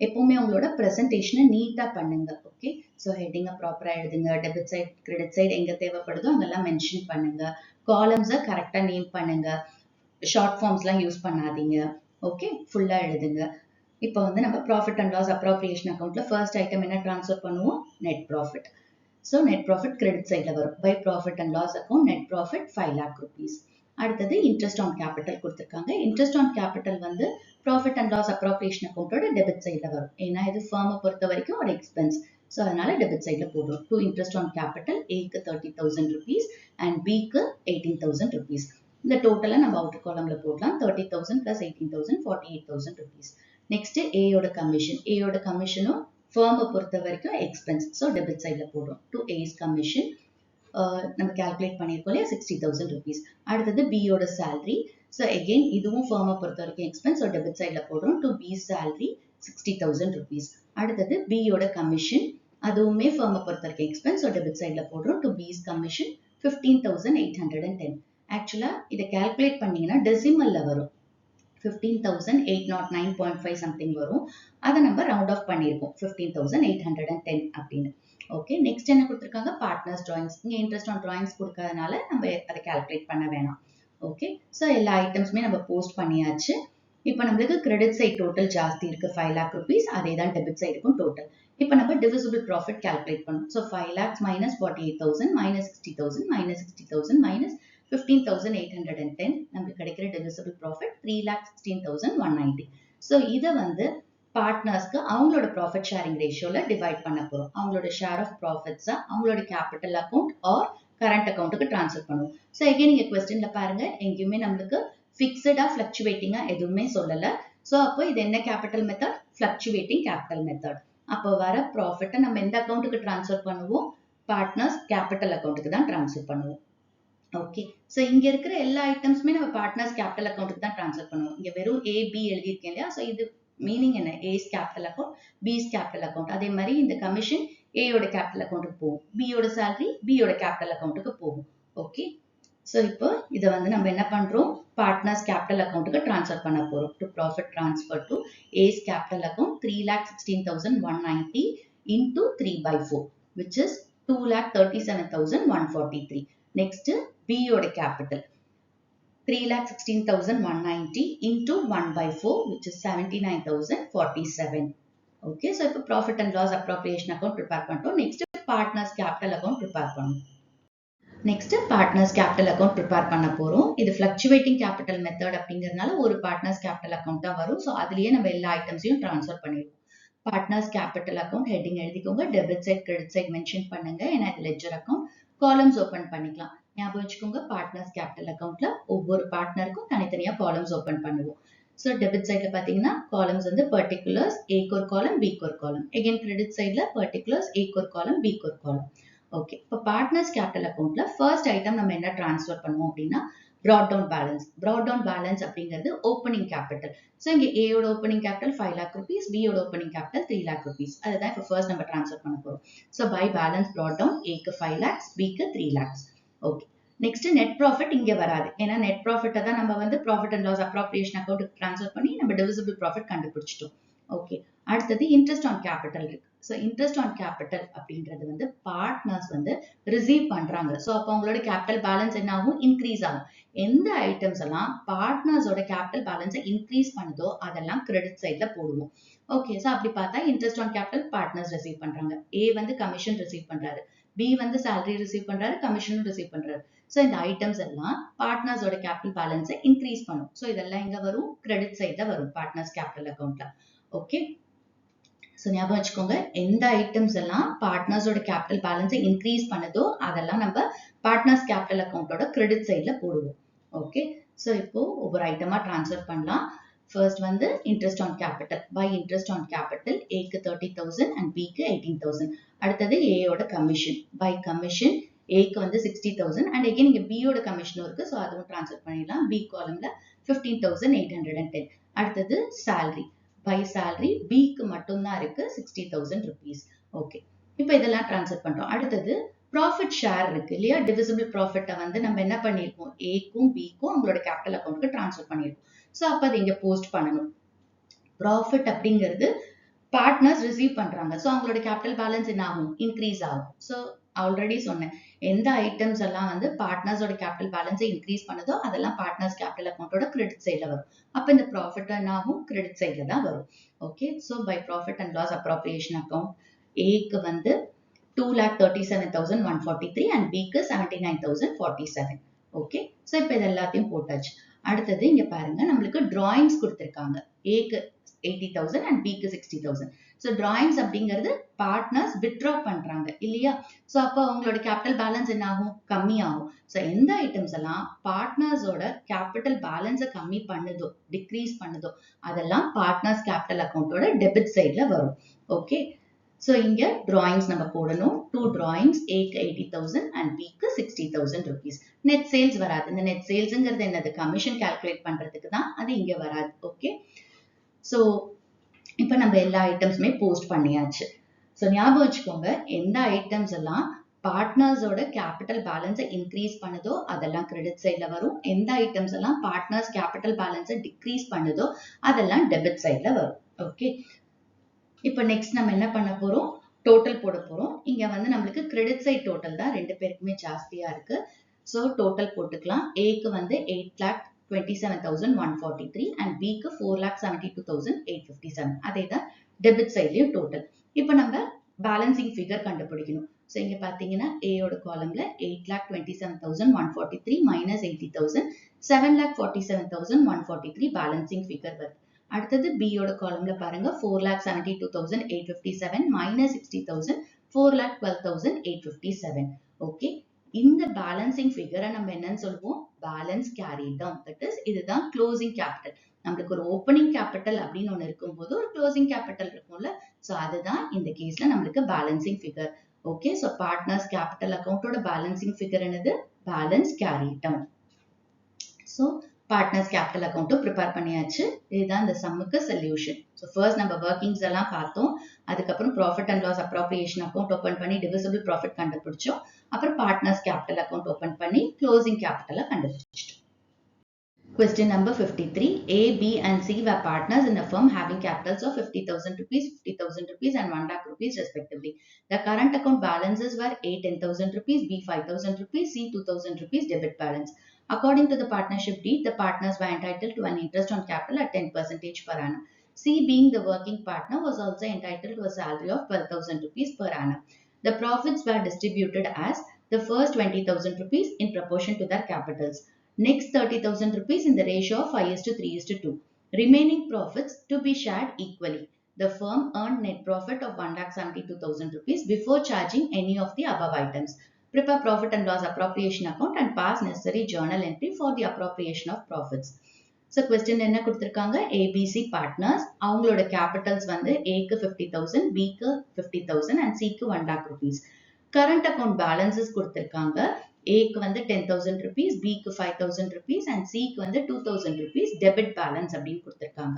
எப்பவுமே உங்களோட presentation நீட்டா பண்ணுங்க. Okay, so ஹெட்டிங்கை ப்ராப்பரா எழுதுங்க. டெபிட் சைட், கிரெடிட் சைட் எங்க தேவைப்படுதோ அங்கெல்லாம் மென்ஷன் பண்ணுங்க. காலம்ஸை கரெக்டா நேம் பண்ணுங்க. ஷார்ட் ஃபார்ம்ஸ்லாம் யூஸ் பண்ணாதீங்க. ஓகே, ஃபுல்லா எழுதுங்க. இப்போ வந்து நம்ம ப்ராஃபிட் அண்ட் லாஸ் அப்ராப்ரியேஷன் அக்கௌண்ட்ல ஃபர்ஸ்ட் ஐட்டம் என்ன ட்ரான்ஸ்ஃபர் பண்ணுவோம்? Net profit. So net profit credit சைட்ல வரும். By profit and loss account net profit 5 lakh rupees. அடுத்தது இன்ட்ரெஸ்ட் ஆன் கேபிட்டல் கொடுத்துருக்காங்க. இன்ட்ரெஸ்ட் ஆன் கேபிட்டல் வந்து ப்ராஃபிட் அண்ட் லாஸ் அப்ராப்ரியேஷன் அக்கௌண்டோட debit சைட்ல வரும். ஏன்னா இது ஃபார்மை பொறுத்த வரைக்கும் ஒரு எக்ஸ்பென்ஸ். ஸோ அதனால டெபிட் சைட்ல போடுறோம். டு இன்ட்ரெஸ்ட் ஆன் கேபிட்டல் ஏக்கு 30,000 rupees அண்ட் பிக்கு 18,000 rupees. இந்த டோட்டலா நம்ம அவுட்டர் காலம்ல போடலாம். 30,000 plus 18,000 48,000 rupees. நெக்ஸ்ட் ஏயோட கமிஷன். ஏயோட கமிஷனும் ஃபார்மை பொறுத்த வரைக்கும் எக்ஸ்பென்ஸ். ஸோ டெபிட் சைட்ல போடுறோம். டு ஏஸ் கமிஷன் நம்ம கால்குலேட் பண்ணியிருக்கோம் இல்லையா, 60,000 rupees. அடுத்தது பியோட salary. ஸோ அகெயின் இதுவும் ஃபார்மை பொறுத்த வரைக்கும் எக்ஸ்பென்ஸ். ஸோ டெபிட் சைட்ல போடுறோம். To B salary 60,000 rupees. அடுத்தது பியோட கமிஷன், அதுவுமே ஃபார்மை பொறுத்த வரைக்கும் எக்ஸ்பென்ஸ். ஸோ டெபிட் சைட்ல போடுறோம். டு பிஸ் கமிஷன் 15,810. ஆக்சுவலா இதை கால்குலேட் பண்ணீங்கன்னா டெசிமல்ல வரும். 15,809.5 சம்திங் வரும். அதை நம்ம ரவுண்ட் ஆஃப் பண்ணியிருக்கோம் 15,810 அப்படின்னு. ஓகே, நெக்ஸ்ட் என்ன கொடுத்துருக்காங்க? Partners drawings. இங்க இன்ட்ரெஸ்ட் ஆன் டிராயிங்ஸ் கொடுக்காதனால நம்ம அதை கால்குலேட் பண்ண வேணாம். ஓகே, ஸோ எல்லா ஐட்டம்ஸுமே நம்ம போஸ்ட் பண்ணியாச்சு. இப்போ நம்மளுக்கு கிரெடிட் சைட் டோட்டல் ஜாஸ்தி இருக்கு 5 lakh rupees. அதே தான் டெபிட் சைடுக்கும் டோட்டல். இப்போ நம்ம டிவிசிபிள் ப்ராஃபிட் கால்குலேட் பண்ணணும். So 5 lakhs minus 48,000 minus 60,000 minus 60,000 minus 15,810 நமக்கு கிடைக்கிற டிவிசிபிள் ப்ராஃபிட் 3,16,190. ஸோ இதை வந்து பார்ட்னர்ஸ்க்கு அவங்களோட ப்ராஃபிட் ஷேரிங் ரேஷியோல டிவைட் பண்ண போறோம். அவங்களோட ஷேர் ஆஃப் ப்ராஃபிட்ஸை அவங்களோட கேபிட்டல் அக்கௌண்ட் ஆர் கரண்ட் அக்கௌண்ட்டுக்கு ட்ரான்ஸ்ஃபர் பண்ணுவோம். ஸோ எகைன் நீங்க கொஸ்டின்ல பாருங்க, எங்கேயுமே நம்மளுக்கு ஃபிக்ஸடா ஃபிளக்சுவேட்டிங்கா எதுவுமே சொல்லல. ஸோ அப்போ இது என்ன capital method? Fluctuating capital method. அப்போ வர ப்ராஃபிட்டை நம்ம எந்த அக்கௌண்ட்டுக்கு ட்ரான்ஸ்ஃபர் பண்ணுவோம்? பார்ட்னர்ஸ் கேபிட்டல் அக்கௌண்ட்டுக்கு தான் ட்ரான்ஸ்ஃபர் பண்ணுவோம். ஓகே, ஸோ இங்க இருக்கிற எல்லா ஐட்டம்ஸுமே நம்ம பார்ட்னர்ஸ் கேபிட்டல் அக்கௌண்ட்டுக்கு தான் ட்ரான்ஸ்ஃபர் பண்ணுவோம். இங்க வெறும் ஏ பி எழுதியிருக்கேன் இல்லையா, ஸோ இது மீனிங் என்ன? ஏஸ் கேபிட்டல் அக்கௌண்ட், பிஸ் கேபிட்டல் அக்கௌண்ட். அதே மாதிரி இந்த கமிஷன் ஏயோட கேபிட்டல் அக்கௌண்ட்டுக்கு போகும், பியோட சேலரி பியோட கேபிட்டல் அக்கௌண்ட்டுக்கு போகும். ஓகே, ஸோ இப்போ இதை வந்து நம்ம என்ன பண்றோம்? பார்ட்னர்ஸ் கேபிட்டல் அக்கௌண்ட்டுக்கு ட்ரான்ஸ்ஃபர் பண்ண போறோம். To profit transfer to A's capital account 3,16,190 into 3/4 which is 2,37,143. Next பியோட capital 3,16,190 into 1/4 which is 79,047. Okay, so இப்போ profit and loss appropriation account prepare பண்ணிட்டோம். Next partners capital account prepare பண்ணணும். Next partners capital account prepare பண்ண போறோம். இது fluctuating capital method அப்படிங்கிறதுனால ஒரு partners capital account தான் வரும். ஸோ அதுலயே நம்ம எல்லா ஐட்டம்ஸையும் ட்ரான்ஸ்ஃபர் பண்ணிடுவோம். பார்ட்னர்ஸ் கேபிட்டல் அக்கௌண்ட் ஹெட்டிங் எழுதிக்கோங்க. Debit side credit side mention பண்ணுங்க. ஏன்னா இது லெட்ஜர் அக்கௌண்ட். காலம்ஸ் ஓபன் பண்ணிக்கலாம். ஞாபகம் வச்சுக்கோங்க, பார்ட்னர்ஸ் கேபிட்டல் அக்கௌண்ட்ல ஒவ்வொரு பார்ட்னருக்கும் தனித்தனியா காலம்ஸ் ஓபன் பண்ணுவோம். ஸோ டெபிட் சைட்ல பாத்தீங்கன்னா காலம்ஸ் வந்து பர்டிகுலர்ஸ், ஏக்கு ஒரு காலம், பிக்கு ஒரு காலம். அகைன் கிரெடிட் சைட்ல பர்டிகுலர்ஸ், ஏக்கு ஒரு காலம், பிக்கு ஒரு காலம். ஓகே, இப்போ பார்ட்னர்ஸ் கேபிட்டல் அக்கௌண்ட்ல ஃபர்ஸ்ட் ஐட்டம் நம்ம என்ன ட்ரான்ஸ்ஃபர் பண்ணுவோம் அப்படின்னா brought down balance. brought down balance அப்படிங்கிறது ஓப்பனிங் கேபிட்டல். ஸோ இங்க ஏயோட ஓப்பனிங் கேபிட்டல் 5 lakh rupees, பியோட ஓப்பனிங் கேபிட்டல் 3 lakh rupees. அதுதான் இப்போ ஃபர்ஸ்ட் நம்ம ட்ரான்ஸ்ஃபர் பண்ண போறோம். So by balance brought down, ஏக்கு 5 lakhs, பிக்கு 3 lakhs. Okay, next net profit இங்க வராது. ஏன்னா நெட் ப்ராஃபிட்டை தான் நம்ம வந்து ப்ராஃபிட் அண்ட் லாஸ் அப்ராப்ரியேஷன் அக்கௌண்ட்டுக்கு ட்ரான்ஸ்ஃபர் பண்ணி நம்ம டிவிசிபிள் ப்ராஃபிட் கண்டுபிடிச்சிட்டோம். ஓகே, அடுத்தது இன்ட்ரெஸ்ட் ஆன் கேபிட்டல் இருக்கு. ஸோ இன்ட்ரெஸ்ட் ஆன் கேபிட்டல் அப்படின்றது வந்து பார்ட்னர்ஸ் வந்து ரிசீவ் பண்றாங்க. ஸோ அப்போ அவங்களோட கேபிட்டல் பேலன்ஸ் என்ன ஆகும்? இன்க்ரீஸ் ஆகும். எந்த ஐட்டம்ஸ் எல்லாம் பார்ட்னர்ஸோட கேபிட்டல் பேலன்ஸை இன்க்ரீஸ் பண்ணுதோ அதெல்லாம் கிரெடிட் சைட்ல போடுவோம். ஓகே, ஸோ அப்படி பார்த்தா interest on capital partners receive பண்றாங்க. ஏ வந்து கமிஷன் ரிசீவ் பண்றாரு, பி வந்து salary ரிசீவ் பண்றாரு, கமிஷனும் ரிசீவ் பண்றாரு. ஸோ இந்த ஐட்டம்ஸ் எல்லாம் பார்ட்னர்ஸோட கேபிட்டல் பேலன்ஸை இன்க்ரீஸ் பண்ணும். ஸோ இதெல்லாம் எங்க வரும்? கிரெடிட் சைட்ல வரும் பார்ட்னர்ஸ் கேபிட்டல் அக்கௌண்ட்ல. ஓகே, ஸோ ஞாபகம் வச்சுக்கோங்க, எந்த ஐட்டம்ஸ் எல்லாம் பார்ட்னர்ஸோட கேபிட்டல் பேலன்ஸை இன்க்ரீஸ் பண்ணுதோ அதெல்லாம் நம்ம பார்ட்னர்ஸ் கேபிட்டல் அக்கௌண்ட்டோட கிரெடிட் சைட்ல போடுவோம். ஓகே, ஸோ இப்போ ஒவ்வொரு ஐட்டமா டிரான்ஸ்ஃபர் பண்ணலாம். ஃபர்ஸ்ட் வந்து interest on capital. By interest on capital ஏக்கு 30,000 அண்ட் பிக்கு 18,000. அடுத்தது ஏயோட கமிஷன். பை கமிஷன் ஏக்கு வந்து 60,000 அண்ட் எகைன் இங்க பியோட கமிஷனும் இருக்கு. ஸோ அதுவும் டிரான்ஸ்ஃபர் பண்ணிடலாம். பி காலம்ல 15,810. அடுத்தது salary. பை salary பிக்கு மட்டும்தான் இருக்கு 60,000 rupees. ஓகே, இப்போ இதெல்லாம் டிரான்ஸ்ஃபர் பண்றோம். அடுத்தது ப்ராஃபிட் ஷேர் இருக்கு இல்லையா? டிவிசிபிள் ப்ராஃபிட்டை வந்து நம்ம என்ன பண்ணிருக்கோம்? ஏக்கும் பிக்கும் அவங்களோட கேபிட்டல் அக்கௌண்ட்டுக்கு டிரான்ஸ்ஃபர் பண்ணிருக்கோம். ஸோ அப்போ அதை இங்க போஸ்ட் பண்ணணும். ப்ராஃபிட் அப்படிங்கிறது பார்ட்னர்ஸ் ரிசீவ் பண்றாங்க. ஸோ அவங்களோட கேபிட்டல் பேலன்ஸ் என்ன ஆகும்? இன்க்ரீஸ் ஆகும். ஸோ ஆல்ரெடி சொன்னேன், எந்த ஐட்டம்ஸ் எல்லாம் வந்து பார்ட்னர்ஸோட கேபிட்டல் பேலன்ஸை இன்க்ரீஸ் பண்ணுதோ அதெல்லாம் பார்ட்னர்ஸ் கேபிட்டல் அக்கௌண்ட்டோட கிரெடிட் சைட்ல வரும். அப்ப இந்த ப்ராஃபிட் என்ன ஆகும்? கிரெடிட் சைட்ல தான் வரும். Okay, so by profit and loss appropriation account ஏக்கு வந்து 2,37,143 அண்ட் பிக்கு 79,047. ஓகே, ஸோ இப்போ இது எல்லாத்தையும் போட்டாச்சு. அடுத்தது இங்க பாருங்க, நம்மளுக்கு டிராயிங்ஸ் கொடுத்திருக்காங்க. ஏக்கு 80,000 அண்ட் பிக்கு 60,000. ஸோ டிராயிங்ஸ் அப்படிங்கிறது பார்ட்னர்ஸ் வித்ட்ரா பண்றாங்க இல்லையா? ஸோ அப்போ அவங்களோட கேபிட்டல் பேலன்ஸ் என்ன ஆகும்? கம்மி ஆகும். ஸோ எந்த ஐட்டம்ஸ் எல்லாம் பார்ட்னர்ஸோட கேபிட்டல் பேலன்ஸை கம்மி பண்ணுதோ, டிக்ரீஸ் பண்ணுதோ அதெல்லாம் பார்ட்னர்ஸ் கேபிட்டல் அக்கௌண்ட்டோட டெபிட் சைட்ல வரும். ஓகே, ஸோ இங்க டிராயிங்ஸ் நம்ம போடணும். 2 டிராயிங்ஸ், ஏக்கு 80,000 அண்ட் பிக்கு 60,000 rupees. நெட் சேல்ஸ் வராது. இந்த நெட் சேல்ஸ்ங்கிறது என்னது? கமிஷன் கால்குலேட் பண்றதுக்கு தான், அது இங்க வராது. ஓகே, ஸோ இப்போ நம்ம எல்லா ஐட்டம்ஸுமே போஸ்ட் பண்ணியாச்சு. ஸோ ஞாபகம் வச்சுக்கோங்க, எந்த ஐட்டம்ஸ் எல்லாம் பார்ட்னர்ஸோட கேபிட்டல் பேலன்ஸை இன்க்ரீஸ் பண்ணுதோ அதெல்லாம் கிரெடிட் சைட்ல வரும். எந்த ஐட்டம்ஸ் எல்லாம் பார்ட்னர்ஸ் கேபிட்டல் பேலன்ஸை டிக்ரீஸ் பண்ணுதோ அதெல்லாம் டெபிட் சைட்ல வரும். ஓகே, இப்போ நெக்ஸ்ட் நம்ம என்ன பண்ண போறோம்? டோட்டல் போட போறோம். இங்க வந்து நம்மளுக்கு கிரெடிட் சைட் டோட்டல் தான் ரெண்டு பேருக்குமே ஜாஸ்தியா இருக்கு. ஸோ டோட்டல் போட்டுக்கலாம். ஏக்கு வந்து 8,27,143 அண்ட் பிக்கு 4,72,857. அதே தான் டெபிட் சைட்லயும் டோட்டல். இப்போ நம்ம பேலன்சிங் ஃபிகர் கண்டுபிடிக்கணும். ஸோ இங்க பாத்தீங்கன்னா ஏயோட காலம்ல 8,27,143 மைனஸ் 80,000 7,47,143 பேலன்சிங் ஃபிகர் வருது. அடுத்தது பியோட காலம்ல பாருங்க 4,72,857 மைனஸ் 60,000 4,12,857. ஓகே, இந்த பேலன்சிங் ஃபிகரை நம்ம என்னன்னு சொல்லுவோம்? Balance carry down. That is இதுதான் க்ளோசிங் கேபிட்டல். நம்மளுக்கு ஒரு ஓப்பனிங் கேபிட்டல் அப்படின்னு ஒன்று இருக்கும்போது ஒரு க்ளோசிங் கேபிட்டல் இருக்கும்ல, ஸோ அதுதான் இந்த கேஸ்ல நம்மளுக்கு balancing figure. Okay, so partners capital அக்கௌண்ட்டோட பேலன்சிங் ஃபிகர் என்னது? Balance carry down. So partners capital அக்கௌண்ட்டும் ப்ரிப்பேர் பண்ணியாச்சு. இதுதான் இந்த சம்முக்கு சொல்யூஷன். ஸோ ஃபர்ஸ்ட் நம்ம ஒர்க்கிங்ஸ் எல்லாம் பார்த்தோம். அதுக்கப்புறம் profit and loss appropriation account open பண்ணி டிவிசிபிள் ப்ராஃபிட் கண்டுபிடிச்சோம். அப்புறம் பார்ட்னர்ஸ் கேபிட்டல் அக்கௌண்ட் ஓப்பன் பண்ணி க்ளோசிங் கேபிட்டலை கண்டுபிடிச்சிட்டோம். Question number 53. A, B and C were partners in a firm having capitals of 50,000 rupees, 50,000 rupees and 1 lakh rupees respectively. The current account balances were A 10,000 rupees, B 5,000 rupees, C 2,000 rupees debit balance. According to the partnership deed, the partners were entitled to an interest on capital at 10% per annum. C, being the working partner, was also entitled to a salary of 12,000 rupees per annum. The profits were distributed as the first 20,000 rupees in proportion to their capitals. Next 30,000 rupees in the ratio of 5:3:2. Remaining profits to be shared equally. The firm earned net profit of 1,72,000 rupees before charging any of the above items. Prepare profit and loss appropriation account and pass necessary journal entry for the appropriation of profits. So question என்ன கொடுத்திருக்காங்க? ABC partners, அவங்களோட capitals வந்து Aக்கு 50,000, Bக்கு 50,000 and Cக்கு 1 lakh rupees. Current account balances கொடுத்திருக்காங்க. ஏக்கு வந்து 10,000 rupees, பிக்கு 5,000 rupees and சிக்கு வந்து 2,000 rupees debit balance அப்படின்னு கொடுத்திருக்காங்க.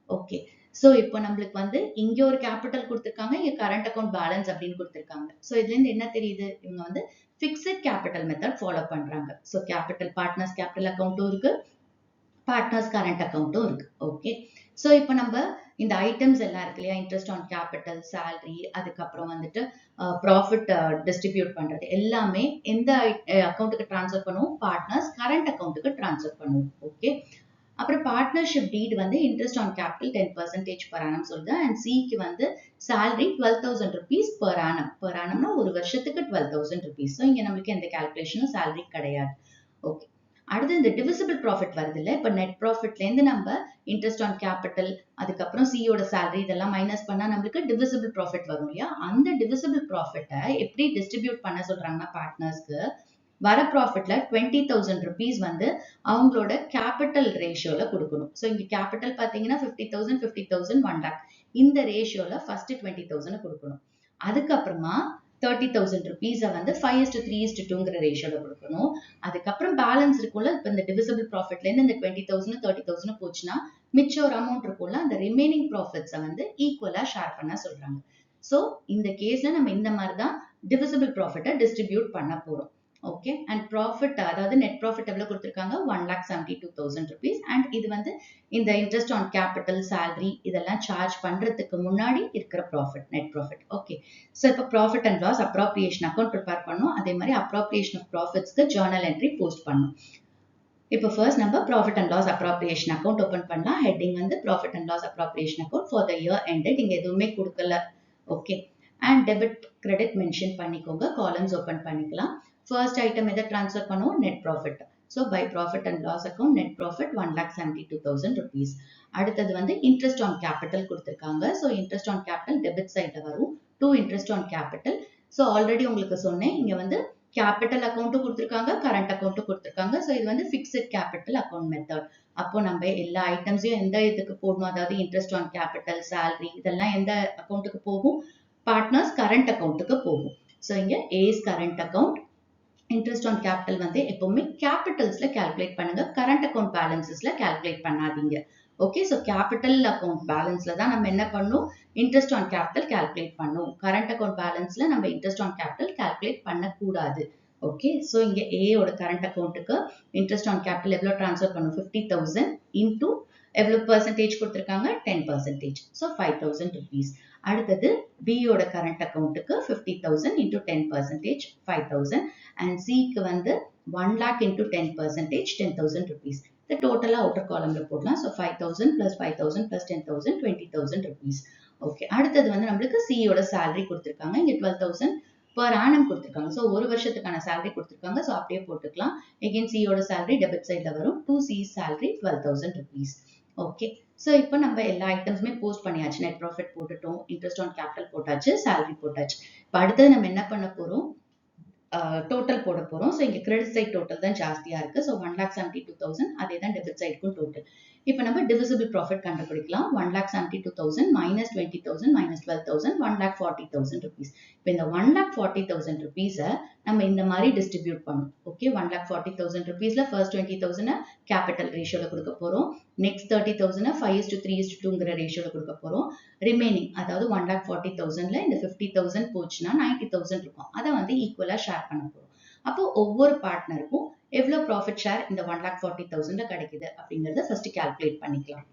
ஓகே, ஸோ இப்போ நம்மளுக்கு வந்து இங்க ஒரு கேபிட்டல் கொடுத்துருக்காங்க, இங்க கரண்ட் அக்கௌண்ட் பேலன்ஸ் அப்படின்னு கொடுத்துருக்காங்க. ஸோ இதுல இருந்து என்ன தெரியுது, இவங்க வந்து ஃபிக்ஸட் கேபிட்டல் மெத்தட் ஃபாலோ பண்றாங்க. ஸோ கேபிட்டல் பார்ட்னர்ஸ் கேபிட்டல் அக்கௌண்ட்டும் இருக்கு, பார்ட்னர்ஸ் கரண்ட் அக்கௌண்ட்டும் இருக்கு. ஓகே, ஸோ இப்போ நம்ம இந்த ஐட்டம்ஸ் எல்லாம் இருக்கு இல்லையா, இன்ட்ரெஸ்ட் ஆன் கேபிட்டல், சேலரி, அதுக்கப்புறம் வந்துட்டு ப்ராஃபிட் டிஸ்ட்ரிபியூட் பண்றது எல்லாமே எந்த அக்கௌண்ட்டுக்கு ட்ரான்ஸ்ஃபர் பண்ணுவோம், பார்ட்னர்ஸ் கரண்ட் அக்கௌண்ட்டுக்கு ட்ரான்ஸ்ஃபர் பண்ணுவோம். ஓகே, அப்புறம் பார்ட்னர்ஷிப் டீட் வந்து interest on capital 10% per annum சொல்லுது. அண்ட் சிக்கு வந்து salary 12,000 rupees per annum. per annumனா ஒரு வருஷத்துக்கு 12,000 rupees. ஸோ இங்க நம்மளுக்கு எந்த கால்குலேஷனும் salary கிடையாது. ஓகே, அடுத்து இந்த டிவிசிபிள் ப்ராஃபிட் வருது இல்ல, இப்போ நெட் ப்ராஃபிட்ல இருந்து நம்ம இன்ட்ரெஸ்ட் ஆன் கேபிட்டல், அதுக்கப்புறம் சியோட சேலரி இதெல்லாம் மைனஸ் பண்ணா நம்மளுக்கு டிவிசிபிள் ப்ராஃபிட் வரும் இல்லையா, அந்த டிவிசிபிள் ப்ராஃபிட்டை எப்படி டிஸ்ட்ரிபியூட் பண்ண சொல்றாங்கன்னா பார்ட்னர்ஸ்க்கு வர ப்ராஃபிட்ல 20,000 rupees வந்து அவங்களோட கேபிட்டல் ரேஷியோல கொடுக்கணும். ஸோ இங்க கேபிட்டல் பாத்தீங்கன்னா 50,000 50,000 1 lakh, இந்த ரேஷியோல ஃபர்ஸ்ட் 20,000 கொடுக்கணும். அதுக்கப்புறமா 30,000 rupees வந்து 5:3:2ங்கிற ரேஷியோல கொடுக்கணும். அதுக்கப்புறம் பேலன்ஸ் இருக்கும்ல, இப்போ இந்த டிவிசிபிள் ப்ராஃபிட்ல இருந்து இந்த 20,000 30,000 போச்சுன்னா மிச்சம் ஒரு அமௌண்ட் இருக்கும்ல, அந்த ரிமைனிங் ப்ராஃபிட்ஸை வந்து ஈக்குவலா ஷேர் பண்ண சொல்றாங்க. ஸோ இந்த கேஸ்ல நம்ம இந்த மாதிரி தான் டிவிசிபிள் ப்ராஃபிட்டை டிஸ்ட்ரிபியூட் பண்ண போறோம். ஓகே, அண்ட் ப்ராஃபிட் அதாவது நெட் ப்ராஃபிட் எவ்வளவு கொடுத்துருக்காங்க, 1,72,000 rupees. அண்ட் இது வந்து இந்த இன்ட்ரெஸ்ட் ஆன் கேபிட்டல், சேலரி இதெல்லாம் சார்ஜ் பண்றதுக்கு முன்னாடி இருக்கிற profit, net profit. Okay, so இப்போ profit and loss appropriation account prepare பண்ணோம். அதே மாதிரி அப்ராப்ரியேஷன் ஆஃப் ப்ராஃபிட்ஸ்க்கு ஜர்னல் என்ட்ரி போஸ்ட் பண்ணோம். இப்போ ஃபர்ஸ்ட் நம்ம profit and loss appropriation account open பண்ணலாம். ஹெட்டிங் வந்து profit and loss appropriation account for the year ended. இங்க எதுவுமே கொடுக்கல. Okay, and debit credit mention பண்ணிக்கோங்க. காலம்ஸ் ஓப்பன் பண்ணிக்கலாம். ஃபர்ஸ்ட் ஐட்டம் எதை ட்ரான்ஸ்ஃபர் பண்ணுவோம், net profit. So by profit and loss account net profit 1,72,000 rupees. அடுத்தது வந்து இன்ட்ரெஸ்ட் ஆன் கேபிட்டல் கொடுத்துருக்காங்க. So interest on capital debit சைட்ல வரும். To interest on capital. So already உங்களுக்கு சொன்னேன், இங்க வந்து கேபிட்டல் அக்கௌண்ட்டும் கொடுத்துருக்காங்க, கரண்ட் அக்கௌண்ட்டும் கொடுத்துருக்காங்க. ஸோ இது வந்து ஃபிக்ஸட் கேபிட்டல் அக்கௌண்ட் மெத்தட். அப்போ நம்ம எல்லா ஐட்டம்ஸையும் எந்த இதுக்கு போடணும், அதாவது இன்ட்ரெஸ்ட் ஆன் கேபிட்டல், சேலரி இதெல்லாம் எந்த அக்கௌண்ட்டுக்கு போகும், பார்ட்னர்ஸ் கரண்ட் அக்கௌண்ட்டுக்கு போகும். ஸோ இங்க A's current account. Interest on capital வந்து எப்பவுமே கேபிட்டல்ஸ்ல கால்குலேட் பண்ணுங்க, கரண்ட் அக்கௌண்ட் பேலன்சஸ்ல கால்குலேட் பண்ணாதீங்க. ஓகே, ஸோ கேபிட்டல் அக்கௌண்ட் பேலன்ஸ்ல தான் நம்ம என்ன பண்ணணும், இன்ட்ரெஸ்ட் ஆன் கேபிட்டல் கால்குலேட் பண்ணணும். கரண்ட் அக்கௌண்ட் பேலன்ஸ்ல நம்ம இன்ட்ரெஸ்ட் ஆன் கேபிட்டல் கால்குலேட் பண்ணக்கூடாது. ஓகே, ஸோ இங்க ஏயோட கரண்ட் அக்கௌண்ட்டுக்கு இன்ட்ரெஸ்ட் ஆன் கேபிட்டல் எவ்வளோ ட்ரான்ஸ்ஃபர் பண்ணும், 50,000 இன்டூ எவ்வளோ பர்சன்டேஜ் கொடுத்துருக்காங்க, 10%. So 5,000 rupees. அடுத்தது பியோட கரண்ட் அக்கௌண்ட்டுக்கு 50,000 இன்டூ 10%, 5,000. அண்ட் சிக்கு வந்து 1 lakh இன்டூ 10%, 10,000 rupees. இந்த டோட்டலா அவுட்டர் காலம்ல போடலாம். So 5,000 plus 5,000 plus 10,000 20,000 rupees. Okay, அடுத்தது வந்து நம்மளுக்கு சியோட சேலரி கொடுத்துருக்காங்க. இங்க 12,000 per annum கொடுத்துருக்காங்க. ஸோ ஒரு வருஷத்துக்கான சேலரி கொடுத்துருக்காங்க. ஸோ அப்படியே போட்டுக்கலாம். எகெயின் சியோட சேலரி டெபிட் சைட்ல வரும். 2C salary 12,000 rupees. Okay, so இப்போ நம்ம எல்லா ஐட்டம்ஸுமே போஸ்ட் பண்ணியாச்சு. நெட் ப்ராஃபிட் போட்டுட்டோம், இன்ட்ரெஸ்ட் ஆன் கேபிட்டல் போட்டாச்சு, சேலரி போட்டாச்சு. இப்போ அடுத்தது நம்ம என்ன பண்ண போறோம், டோட்டல் போட போறோம். ஸோ இங்க கிரெடிட் சைட் டோட்டல் தான் ஜாஸ்தியா இருக்கு. ஸோ 1,72,000 அதே தான் டெபிட் சைடுக்கும் டோட்டல். இப்போ நம்ம டிவிசிபிள் ப்ராஃபிட் கண்டுபிடிக்கலாம். 1,72,000 மைனஸ் 20,000 மைனஸ் 12,000 1,40,000 rupees. இப்போ இந்த 1,40,000 rupees நம்ம இந்த மாதிரி டிஸ்ட்ரிபியூட் பண்ணும். ஓகே, 1,40,000 rupeesல ஃபர்ஸ்ட் 20,000 கேபிட்டல் ரேஷியோல கொடுக்க போறோம். நெக்ஸ்ட் 30,000 5:3:2ங்கிற ரேஷியோல கொடுக்க போறோம். ரிமைனிங் அதாவது 1,40,000ல இந்த 50,000 போச்சுன்னா 90,000 இருக்கும். அதை வந்து ஈக்குவலா ஷேர் பண்ண போறோம். அப்போ ஒவ்வொரு பார்ட்னருக்கும் எவ்வளவு ப்ராஃபிட் ஷேர் இந்த 1,40,000 கிடைக்குது அப்படிங்கறத ஃபர்ஸ்ட் கால்குலேட் பண்ணிக்கலாம்.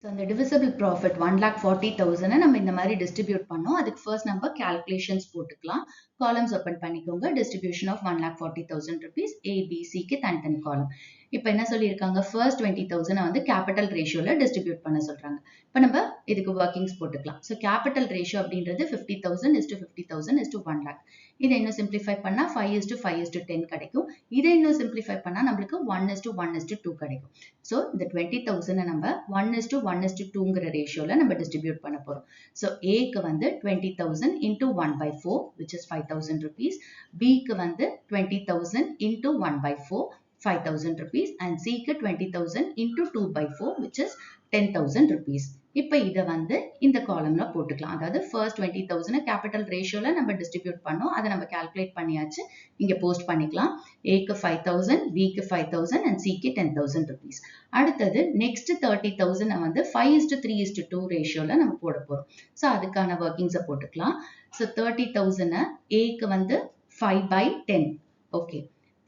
ஸோ அந்த டிவிசிபிள் ப்ராஃபிட் 1,40,000 நம்ம இந்த மாதிரி டிஸ்ட்ரிபியூட் பண்ணோம். அதுக்கு ஃபர்ஸ்ட் நம்ம கால்குலேஷன்ஸ் போட்டுக்கலாம். காலம்ஸ் ஓப்பன் பண்ணிக்கோங்க. டிஸ்ட்ரிபியூஷன் ஆஃப் 1,40,000 rupees ஏபிசிக்கு தனித்தனி காலம். இப்போ என்ன சொல்லியிருக்காங்க, ஃபர்ஸ்ட் 20,000 வந்து கேபிட்டல் ரேஷியோல டிஸ்ட்ரிபியூட் பண்ண சொல்றாங்க. இப்போ நம்ம இதுக்கு ஒர்க்கிங்ஸ் போட்டுக்கலாம். ஸோ கேபிட்டல் ரேஷியோ அப்படின்றது 50,000 is to 50,000 is to 1 lakh. இதை இன்னும் சிம்பிளிஃபை பண்ணா 5:5:10 கிடைக்கும். இதை இன்னும் சிம்பிளிஃபை பண்ணா நம்மளுக்கு 1:1:2 கிடைக்கும். ஸோ இந்த 20,000 நம்ம 1:1:2ங்கிற ரேஷியோல நம்ம டிஸ்ட்ரிபியூட் பண்ண போறோம். ஸோ ஏக்கு வந்து 20,000 into 1/4 which is 5,000 rupees. பிக்கு வந்து 20,000 into 1/4 5,000 rupees and C க்கு 20,000 into 2/4 which is 10,000 rupees. இப்போ இதை வந்து இந்த காலம்ல போட்டுக்கலாம். அதாவது ஃபர்ஸ்ட் 20,000 கேபிட்டல் ரேஷியோல நம்ம டிஸ்ட்ரிபியூட் பண்ணோம். அதை நம்ம கால்குலேட் பண்ணியாச்சு. இங்க போஸ்ட் பண்ணிக்கலாம். ஏக்கு 5,000, பிக்கு 5,000 அண்ட் சிக்கு 10,000 rupees. அடுத்தது நெக்ஸ்ட் 30,000 வந்து 5:3:2 ரேஷியோல நம்ம போட போறோம். ஸோ அதுக்கான ஒர்க்கிங்ஸை போட்டுக்கலாம். ஸோ 30,000 ஏக்கு வந்து 5/10. ஓகே,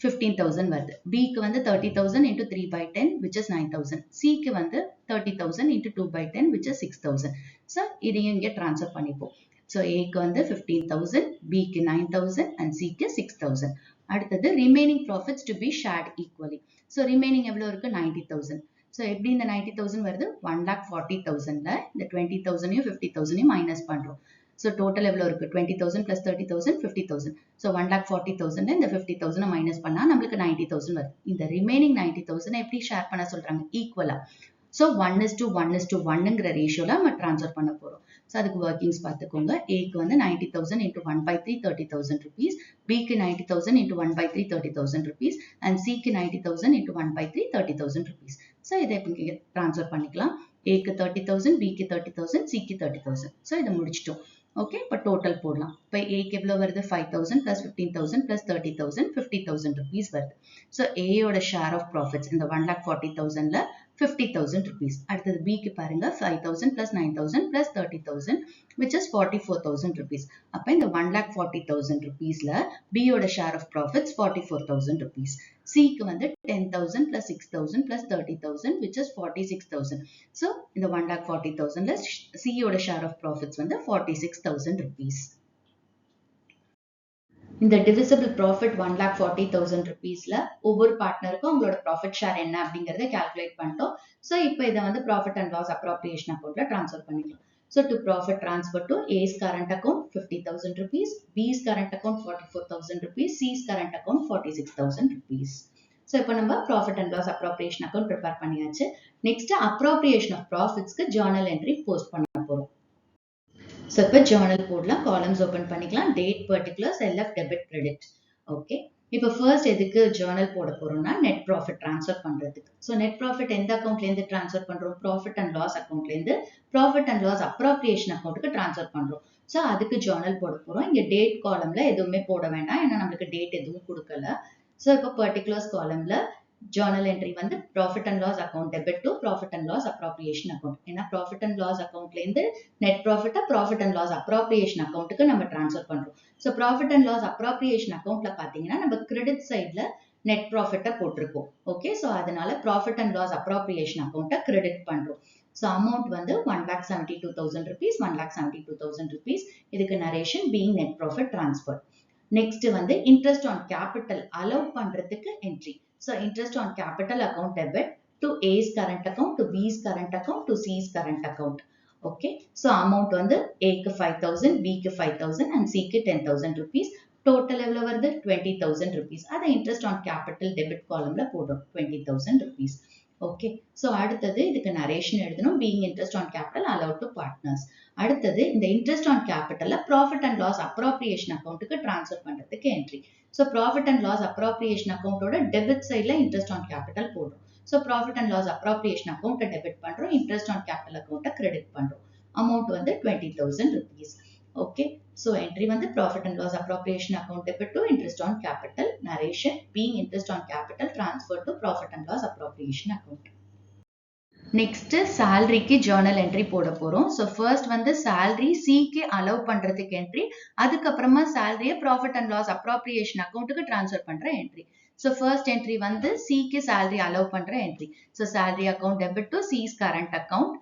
15,000 வருது. பிக்கு வந்து 30,000 into 3/10 which is 9,000. சிக்கு வந்து 30,000 into 2/10 which is 6,000. ஸோ இதையும் இங்கே ட்ரான்ஸ்ஃபர் பண்ணிப்போம். ஸோ ஏக்கு வந்து 15,000, பிக்கு 9,000 அண்ட் சிக்கு 6,000. அடுத்தது remaining profits to be shared equally. So remaining எவ்வளோ இருக்கு? 90,000. ஸோ எப்படி இந்த 90,000 வருது? 1,40,000ல இந்த 20,000யும் 50,000யும் மைனஸ் பண்றோம். ஸோ டோட்டல் எவ்வளோ இருக்கு? 20,000 plus 30,000 50,000. ஸோ 1,40,000 இந்த 50,000 மைனஸ் பண்ணா நம்மளுக்கு 90,000 வருது. இந்த ரிமைனிங் 90,000 எப்படி ஷேர் பண்ண சொல்றாங்க? ஈக்குவலா. ஸோ 1:1:1ங்கிற ரேஷியோல நம்ம ட்ரான்ஸ்ஃபர் பண்ண போறோம். ஸோ அதுக்கு ஒர்க்கிங்ஸ் பார்த்துக்கோங்க. ஏக்கு வந்து 90,000 into 1/3 30,000 rupees, பிக்கு 90,000 into 1/3 30,000 rupees அண்ட் சிக்கு 90,000 into 1/3 30,000 rupees. ஸோ இதை இங்கே ட்ரான்ஸ்ஃபர் பண்ணிக்கலாம். ஏக்கு 30,000, பிக்கு 30,000, சிக்கு 30,000. ஸோ இதை முடிச்சிட்டோம். ஓகே, இப்போ டோட்டல் போடலாம். இப்போ ஏக்கு எவ்வளோ வருது? 5,000 plus 15,000 plus 30,000 50,000 rupees வருது. ஸோ ஏயோட ஷேர் ஆஃப் ப்ராஃபிட்ஸ் இந்த 1,40,000ல 50,000 rupees. அடுத்தது பிக்கு பாருங்க, 5,000 plus 9,000 plus 30,000 which is 44,000 rupees. அப்போ இந்த 1,40,000 rupeesல பியோட ஷேர் ஆஃப் ப்ராஃபிட்ஸ் 44,000 rupees. சிக்கு வந்து 10,000 plus 6,000 plus 30,000 which is 46,000. So இந்த 1,40,000ல சியோட ஷேர் ஆஃப் ப்ராஃபிட்ஸ் வந்து 46,000 rupees. இந்த டிவிசிபிள் ப்ராஃபிட் 1,40,000 rupeesல ஒவ்வொரு பார்ட்னருக்கும் அவங்களோட ப்ராஃபிட் ஷேர் என்ன அப்படிங்கறத கால்குலேட் பண்ணிட்டோம். ஸோ இப்போ இதை வந்து ப்ராஃபிட் அண்ட் லாஸ் அப்ராப்ரியேஷன் அக்கௌண்ட்ல ட்ரான்ஸ்ஃபர் பண்ணிக்கலாம். So to profit transfer to A's current account 50,000 rupees, B's current account 44,000 rupees, C's current account 46,000 rupees. So இப்போ நம்ம profit and loss appropriation account prepare பண்ணியாச்சு. Next appropriation of profits க்கு journal entry post பண்ண போறோம். So இப்போ journal போடலாம், columns open பண்ணிக்கலாம், date, particulars, LF, debit, credit. Okay. இப்போ first எதுக்கு journal போட போறோம்னா net profit transfer பண்றதுக்கு. So net profit எந்த அக்கவுண்ட்ல இருந்து transfer பண்றோம்? Profit and loss அக்கவுண்ட்ல இருந்து profit and loss appropriation அக்கவுண்ட்க்கு transfer பண்றோம். So அதுக்கு journal போட போறோம். இங்க date columnல எதுவுமே போட வேண்டாம், ஏன்னா நம்மளுக்கு date எதுவும் கொடுக்கல. So இப்போ particulars columnல journal entry வந்து profit and loss account debit to profit and loss appropriation account. ஏன்னா profit and loss accountல இருந்து net profit profit and loss appropriation accountக்கு நம்ம transfer பண்றோம். So profit and loss appropriation accountல பாத்தீங்கன்னா நம்ம credit sideல net profit போட்டிருக்கோம். Okay, so அதனால profit and loss appropriation account credit பண்றோம். So amount வந்து 1,72,000 rupees, 1,72,000 rupees. இதுக்கு narration being net profit transfer. Next வந்து interest on capital allow பண்றதுக்கு entry. So interest on capital account debit to A's current account, to B's current account, to C's current account. Okay. So amount வந்து Aக்கு 5,000, Bக்கு 5,000 and Cக்கு 10,000 rupees. Total எவ்வளவு வருது? 20,000 rupees. அதை interest on capital debit columnல போடுறோம். 20,000 rupees. Okay. So அடுத்தது இதுக்கு narration எழுதணும். Being interest on capital allowed to partners. அடுத்தது இந்த interest on capital profit and loss appropriation accountக்கு transfer பண்றதுக்கு entry. So profit and loss appropriation account ஓட debit sideல interest on capital போடுறோம். So profit and loss appropriation account debit பண்றோம், interest on capital account credit பண்றோம். Amount வந்து 20,000 rupees. Okay. So entry வந்து profit and loss appropriation account debit to interest on capital, narration being interest on capital transfer to profit and loss appropriation account. Next salary க்கு journal entry போட போறோம். So first வந்து salary C க்கு allow பண்றதுக்கு entry, அதுக்கு அப்புறமா salary profit and loss appropriation accountக்கு transfer பண்ற entry. So first entry வந்து C க்கு salary allow பண்ற entry. So salary account debit to C's current account.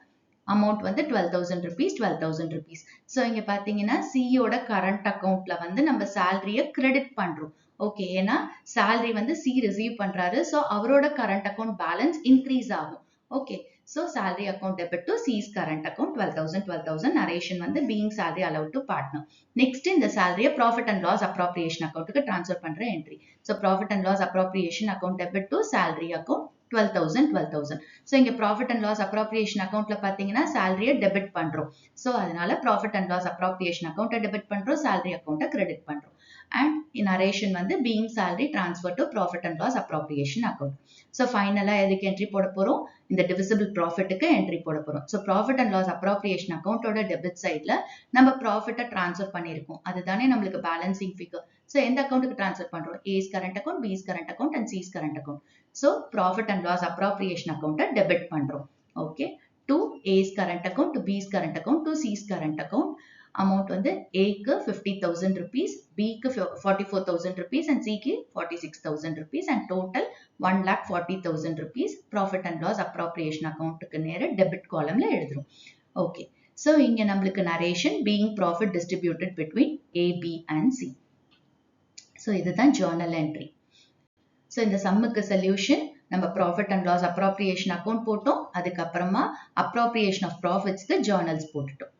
Amount வந்து 12,000 rupees, 12,000 rupees. So இங்க பாத்தீங்கன்னா C யோட current accountல வந்து நம்ம salary credit பண்றோம். ஓகே, ஏன்னா salary வந்து C receive பண்றாரு. So அவரோட current account balance increase ஆகும். Okay, so salary account debit to C's current account 12,000, 12,000. Narration வந்து being salary allowed to partner. Next இந்த salary profit and loss appropriation accountக்கு transfer பண்ற entry. So profit and loss appropriation account debit to salary account 12,000, 12,000. So இங்க profit and loss appropriation accountல பாத்தீங்கன்னா salary debit பண்றோம். So அதனால profit and loss appropriation account debit பண்றோம், salary account credit பண்றோம். and narration வந்து being salary transferred to profit and loss appropriation account. So finally எதுக்கு entry போட போறோம்? இந்த divisible profitக்கு entry போட போறோம். So profit and loss appropriation account ஓட debit sideல நம்ம profit transfer பண்ணிருக்கோம். அதுதானே நம்மளுக்கு balancing figure. So எந்த அக்கௌண்ட்டுக்கு transfer பண்றோம்? A's current account, B's current account and C's current account. So profit and loss appropriation account debit பண்றோம். Okay. To A's current account, to B's current account, to C's current account. Amount வந்து Aக்கு 50,000 rupees, Bக்கு 44,000 rupees and Cக்கு 46,000 rupees and total 1,40,000 rupees profit and loss appropriation accountக்கு நேர debit columnல எழுதுறோம். Okay. So இங்க நம்மளுக்கு narration being profit distributed between A, B and C. So இதுதான் journal entry. So இந்த சம்முக்கு solution நம்ம profit and loss appropriation account போட்டோம். அதுக்கு அப்புறமா appropriation of profits க்கு journals போட்டுட்டோம்.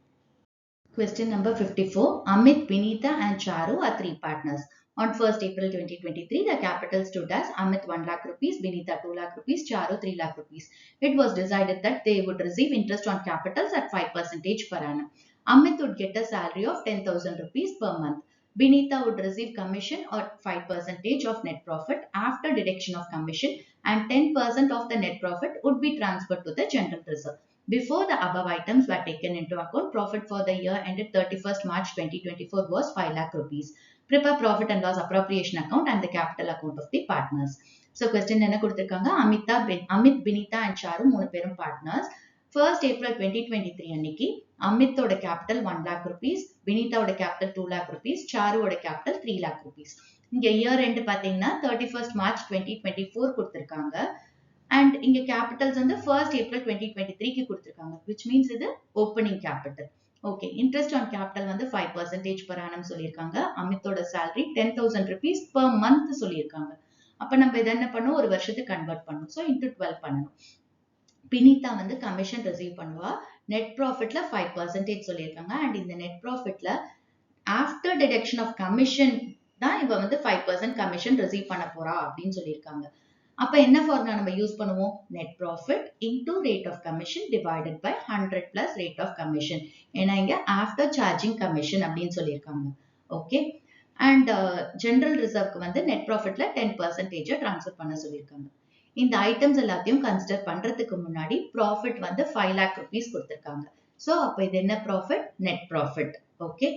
Question number 54. Amit, Vinita and Charu are three partners. On 1st April 2023, the capital stood as Amit 1 lakh rupees, Vinita 2 lakh rupees, Charu 3 lakh rupees. It was decided that they would receive interest on capitals at 5% per annum. Amit would get a salary of 10,000 rupees per month. Vinita would receive commission or 5% of net profit after deduction of commission and 10% of the net profit would be transferred to the general reserve. Before the above items were taken into account, profit for the year ended 31st March 2024 was 5 lakh rupees. Prepare profit and loss appropriation account and the capital account of the partners. So question என்ன கொடுத்திருக்காங்க? Amit, Vinita and Charu மூணு பேரும் partners. 1st April 2023 அன்னைக்கு அமித்தோட capital 1 lakh rupees, வினிதாவோட capital 2 lakh rupees, சாருவோட capital 3 lakh rupees. இங்க year end பாத்தீங்கன்னா 31st March 2024 கொடுத்திருக்காங்க. And இங்க capitals வந்து 1st April 2023 க்கு கொடுத்திருக்காங்க. Which means இது opening capital. Okay. Interest on capital வந்து 5% per annum சொல்லியிருக்காங்க. அமித்தோட salary 10,000 rupees per month சொல்லியிருக்காங்க. அப்ப நம்ம இதை என்ன பண்ணணும்? ஒரு வருஷத்துக்கு கன்வெர்ட் பண்ணணும். So into 12 பண்ணணும். வினிதா வந்து கமிஷன் ரிசீவ் பண்ணுவா. நெட் ப்ராஃபிட்ல 5% சொல்லியிருக்காங்க. அண்ட் இந்த நெட் ப்ராஃபிட்ல ஆஃப்டர் டிடக்ஷன் ஆஃப் கமிஷன் தான் இவ வந்து 5% கமிஷன் ரிசீவ் பண்ண போறா அப்படின்னு சொல்லியிருக்காங்க. அப்ப என்ன ஃபார்முலா நம்ம யூஸ் பண்ணுவோம்? Net profit into rate of commission divided by 100 plus rate of commission. ஏன்னா இங்க ஆஃப்டர் சார்ஜிங் கமிஷன் அப்படின்னு சொல்லியிருக்காங்க. ஓகே. அண்ட் ஜெனரல் ரிசர்வ்க்கு வந்து நெட் ப்ராஃபிட்ல 10% டிரான்ஸ்ஃபர் பண்ண சொல்லியிருக்காங்க. இந்த ஐட்டம்ஸ் எல்லாத்தையும் கன்சிடர் பண்றதுக்கு முன்னாடி ப்ராஃபிட் வந்து 5 lakh rupees கொடுத்திருக்காங்க. சோ அப்ப இது என்ன ப்ராஃபிட்? Net profit. ஓகே.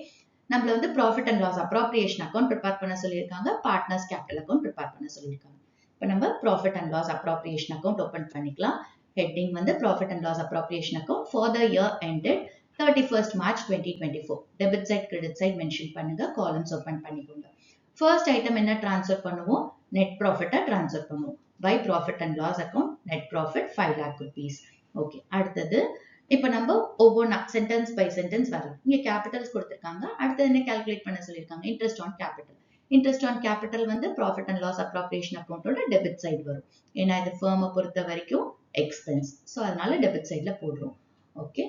நம்மள வந்து profit and loss appropriation account prepare பண்ண சொல்லியிருக்காங்க. பார்ட்னர்ஸ் கேபிட்டல் அக்கவுண்ட் ப்ரிப்பேர் பண்ண சொல்லியிருக்காங்க. இப்ப நம்ம profit and loss appropriation account open பண்ணிக்கலாம். ஹெட்டிங் வந்து profit and loss appropriation account for the year ended 31st March 2024. Debit side credit side mention பண்ணுங்க. Columns open பண்ணிக்கோங்க. ஃபர்ஸ்ட் ஐட்டம் என்ன transfer பண்ணுவோம்? நெட் ப்ராஃபிட்டை ட்ரான்ஸ்ஃபர் பண்ணுவோம். by profit and loss account, net profit 5 lakh rupees. Okay. அடுத்தது இப்ப நம்ம ஒவ்வொரு சென்டென்ஸ் பை சென்டென்ஸ் வரலாம். இங்க கேபிட்டல்ஸ் கொடுத்திருக்காங்க. அடுத்தது என்ன கால்குலேட் பண்ண சொல்லிருக்காங்க? Interest on capital. Interest on capital வந்து ப்ராஃபிட் அண்ட் லாஸ் அப்ராப்ரியேஷன் அக்கவுண்டோட டெபிட் சைடு வரும். ஏன்னா இது ஃபர்மை பொறுத்த வரைக்கும் எக்ஸ்பென்ஸ். ஸோ அதனால டெபிட் சைட்ல போடுறோம். Okay.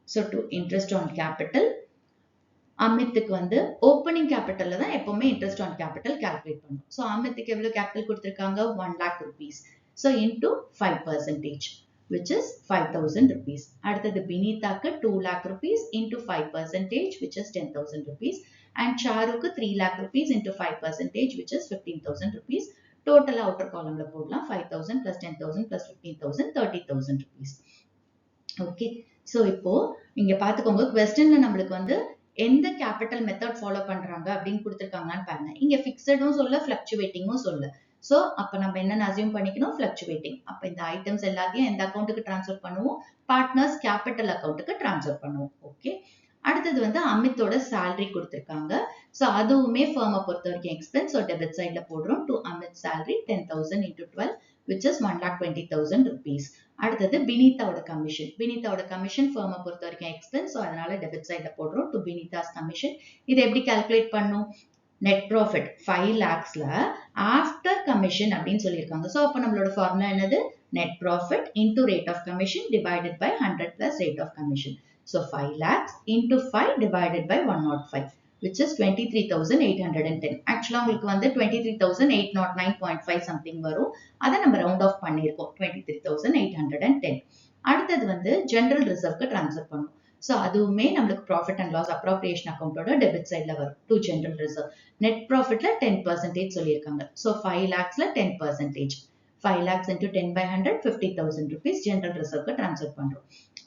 So to interest on capital அமித்துக்கு வந்து ஓப்பனிங் கேபிட்டல்ல தான் எப்பவுமே இன்ட்ரெஸ்ட் ஆன் கேபிட்டல் கால்குலேட் பண்ணும். சோ அமித்துக்கு எவ்வளவு கேபிட்டல் கொடுத்திருக்காங்க? 1 lakh rupees. So into 5% which is 5,000 rupees. அடுத்தது வினிதாக்கு 2 lakh rupees into 5% which is 10,000 rupees and சாருக்கு 3 lakh rupees into 5% which is 15,000 rupees. Total outer columnல போடலாம். 5,000 plus 10,000 plus 15,000 30,000 rupees. Okay. So இப்போ இங்க பாத்துக்கோங்க क्वेश्चनல நம்மளுக்கு வந்து எந்த கேபிட்டல் மெத்தட் ஃபாலோ பண்றாங்க அப்படின்னு கொடுத்திருக்காங்கன்னு பாருங்க. இங்க ஃபிக்ஸடும் சொல்ல ஃபிளக்சுவேட்டிங்கும் சொல்ல. சோ அப்ப நம்ம என்ன அசியூம் பண்ணிக்கணும்? ஃபிளக்சுவேட்டிங். அப்ப இந்த ஐட்டம்ஸ் எல்லாத்தையும் எந்த அக்கவுண்ட்டுக்கு ட்ரான்ஸ்ஃபர் பண்ணுவோம்? பார்ட்னர்ஸ் கேபிட்டல் அக்கவுண்ட்டுக்கு ட்ரான்ஸ்ஃபர் பண்ணுவோம். ஓகே. அடுத்தது வந்து அமித்தோட salary கொடுத்திருக்காங்க. சோ அதுவுமே ஃபர்மை பொறுத்த வரைக்கும் எக்ஸ்பென்ஸ். ஸோ டெபிட் சைட்ல போடுறோம். To Amit salary 10,000 into 12 which is 1,20,000 rupees. அடுத்தது வினிதாவோட கமிஷன். வினிதாவோட கமிஷன் ஃபர்மை பொறுத்த வரைக்கும் எக்ஸ்பென்ஸ். ஸோ அதனால டெபிட் சைட்ல போடுறோம். To Vinitha's commission. இதை எப்படி கால்குலேட் பண்ணும்? நெட் ப்ராஃபிட் 5 lakhsல ஆஃப்டர் கமிஷன் அப்படின்னு சொல்லியிருக்காங்க. ஸோ அப்போ நம்மளோட ஃபார்முலா என்னது? Net profit into rate of commission divided by 100 plus rate of commission. So 5 lakhs into 5 divided by 105 which is 23,810. Actually உங்களுக்கு வந்து 23,809.5 something வரும். அதை நம்ம round off பண்ணியிருக்கோம். 23,810. அடுத்தது வந்து general reserve க்கு transfer பண்ணும். ஸோ அதுவுமே நம்மளுக்கு ப்ராஃபிட் அண்ட் லாஸ் அப்ராப்ரியேஷன் அக்கௌண்டோட டெபிட் சைட்ல வரும் டு ஜென்ரல் ரிசர்வ். நெட் ப்ராஃபிட்ல 10% சொல்லியிருக்காங்க. ஸோ 5 lakhsல 10%. 5 lakhs into 10 by 100, 50,000 rupees general ரிசர்வ்க்கு ட்ரான்ஸ்ஃபர் பண்றோம்.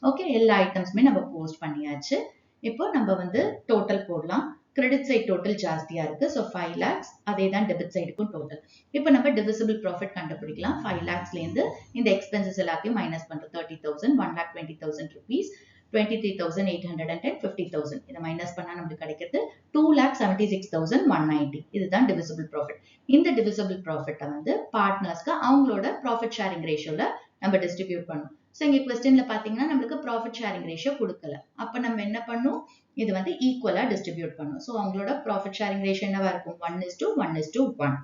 ஓகே, எல்லா ஐட்டம்ஸுமே நம்ம போஸ்ட் பண்ணியாச்சு. இப்போ நம்ம வந்து டோட்டல் போடலாம். கிரெடிட் சைட் டோட்டல் ஜாஸ்தியா இருக்கு. ஸோ 5 lakhs, அதே தான் டெபிட் சைடுக்கும் டோட்டல். இப்போ நம்ம டிவிசிபிள் ப்ராஃபிட் கண்டுபிடிக்கலாம். 5 lakhsலேருந்து இந்த எக்ஸ்பென்சஸ் எல்லாத்தையும் மைனஸ் பண்றோம். 30,000, 1,20,000 rupees, 23,810, 50,000. இதை மைனஸ் பண்ணா நமக்கு கிடைக்கிறது 2,76,190. இதுதான் டிவிசிபிள் ப்ராஃபிட். இந்த டிவிசிபிள் ப்ராஃபிட்டை வந்து பார்ட்னர்ஸ்க்கு அவங்களோட ப்ராஃபிட் ஷேரிங் ரேஷியோல நம்ம டிஸ்ட்ரிபியூட் பண்ணணும். ஸோ இங்க கொஸ்டின்ல பாத்தீங்கன்னா நம்மளுக்கு ப்ராஃபிட் ஷேரிங் ரேஷியோ கொடுக்கல. அப்ப நம்ம என்ன பண்ணும், இது வந்து ஈக்குவலா டிஸ்ட்ரிபியூட் பண்ணும். ஸோ அவங்களோட ப்ராஃபிட் ஷேரிங் ரேஷியோ என்னவா இருக்கும், 1:1:1.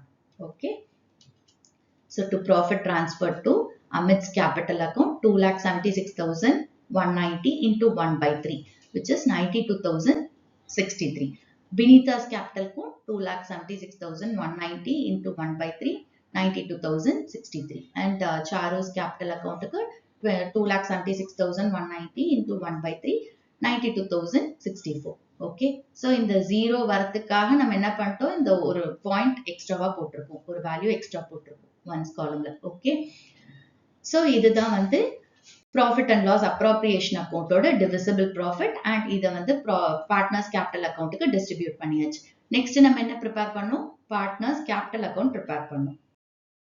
Okay, so to profit transfer to Amit's capital account 2,76,190 into 1/3, which is 92,063. Vinita's capital க்கும் 2,76,190 into 1/3, 92,063. And Charu's capital account க்கு 2,76,190 into 1/3, 92,064. ஓகே, ஸோ இந்த ஜீரோ வரத்துக்காக நம்ம என்ன பண்ணிட்டோம், இந்த ஒரு பாயிண்ட் எக்ஸ்ட்ராவா போட்டிருக்கோம், ஒரு வேல்யூ எக்ஸ்ட்ரா போட்டிருக்கோம் ஒன்ஸ் காலம்ல. ஓகே, ஸோ இதுதான் வந்து ப்ராஃபிட் அண்ட் லாஸ் அப்ராப்ரியேஷன் அக்கௌண்டோட டிவிசிபிள் ப்ராஃபிட். அண்ட் இதை வந்து பார்ட்னர்ஸ் கேபிட்டல் அக்கௌண்ட்டுக்கு டிஸ்ட்ரிபியூட் பண்ணியாச்சு. நெக்ஸ்ட் நம்ம என்ன ப்ரிப்பேர் பண்ணோம், பார்ட்னர்ஸ் கேபிட்டல் அக்கௌண்ட் ப்ரிப்பேர் பண்ணோம்.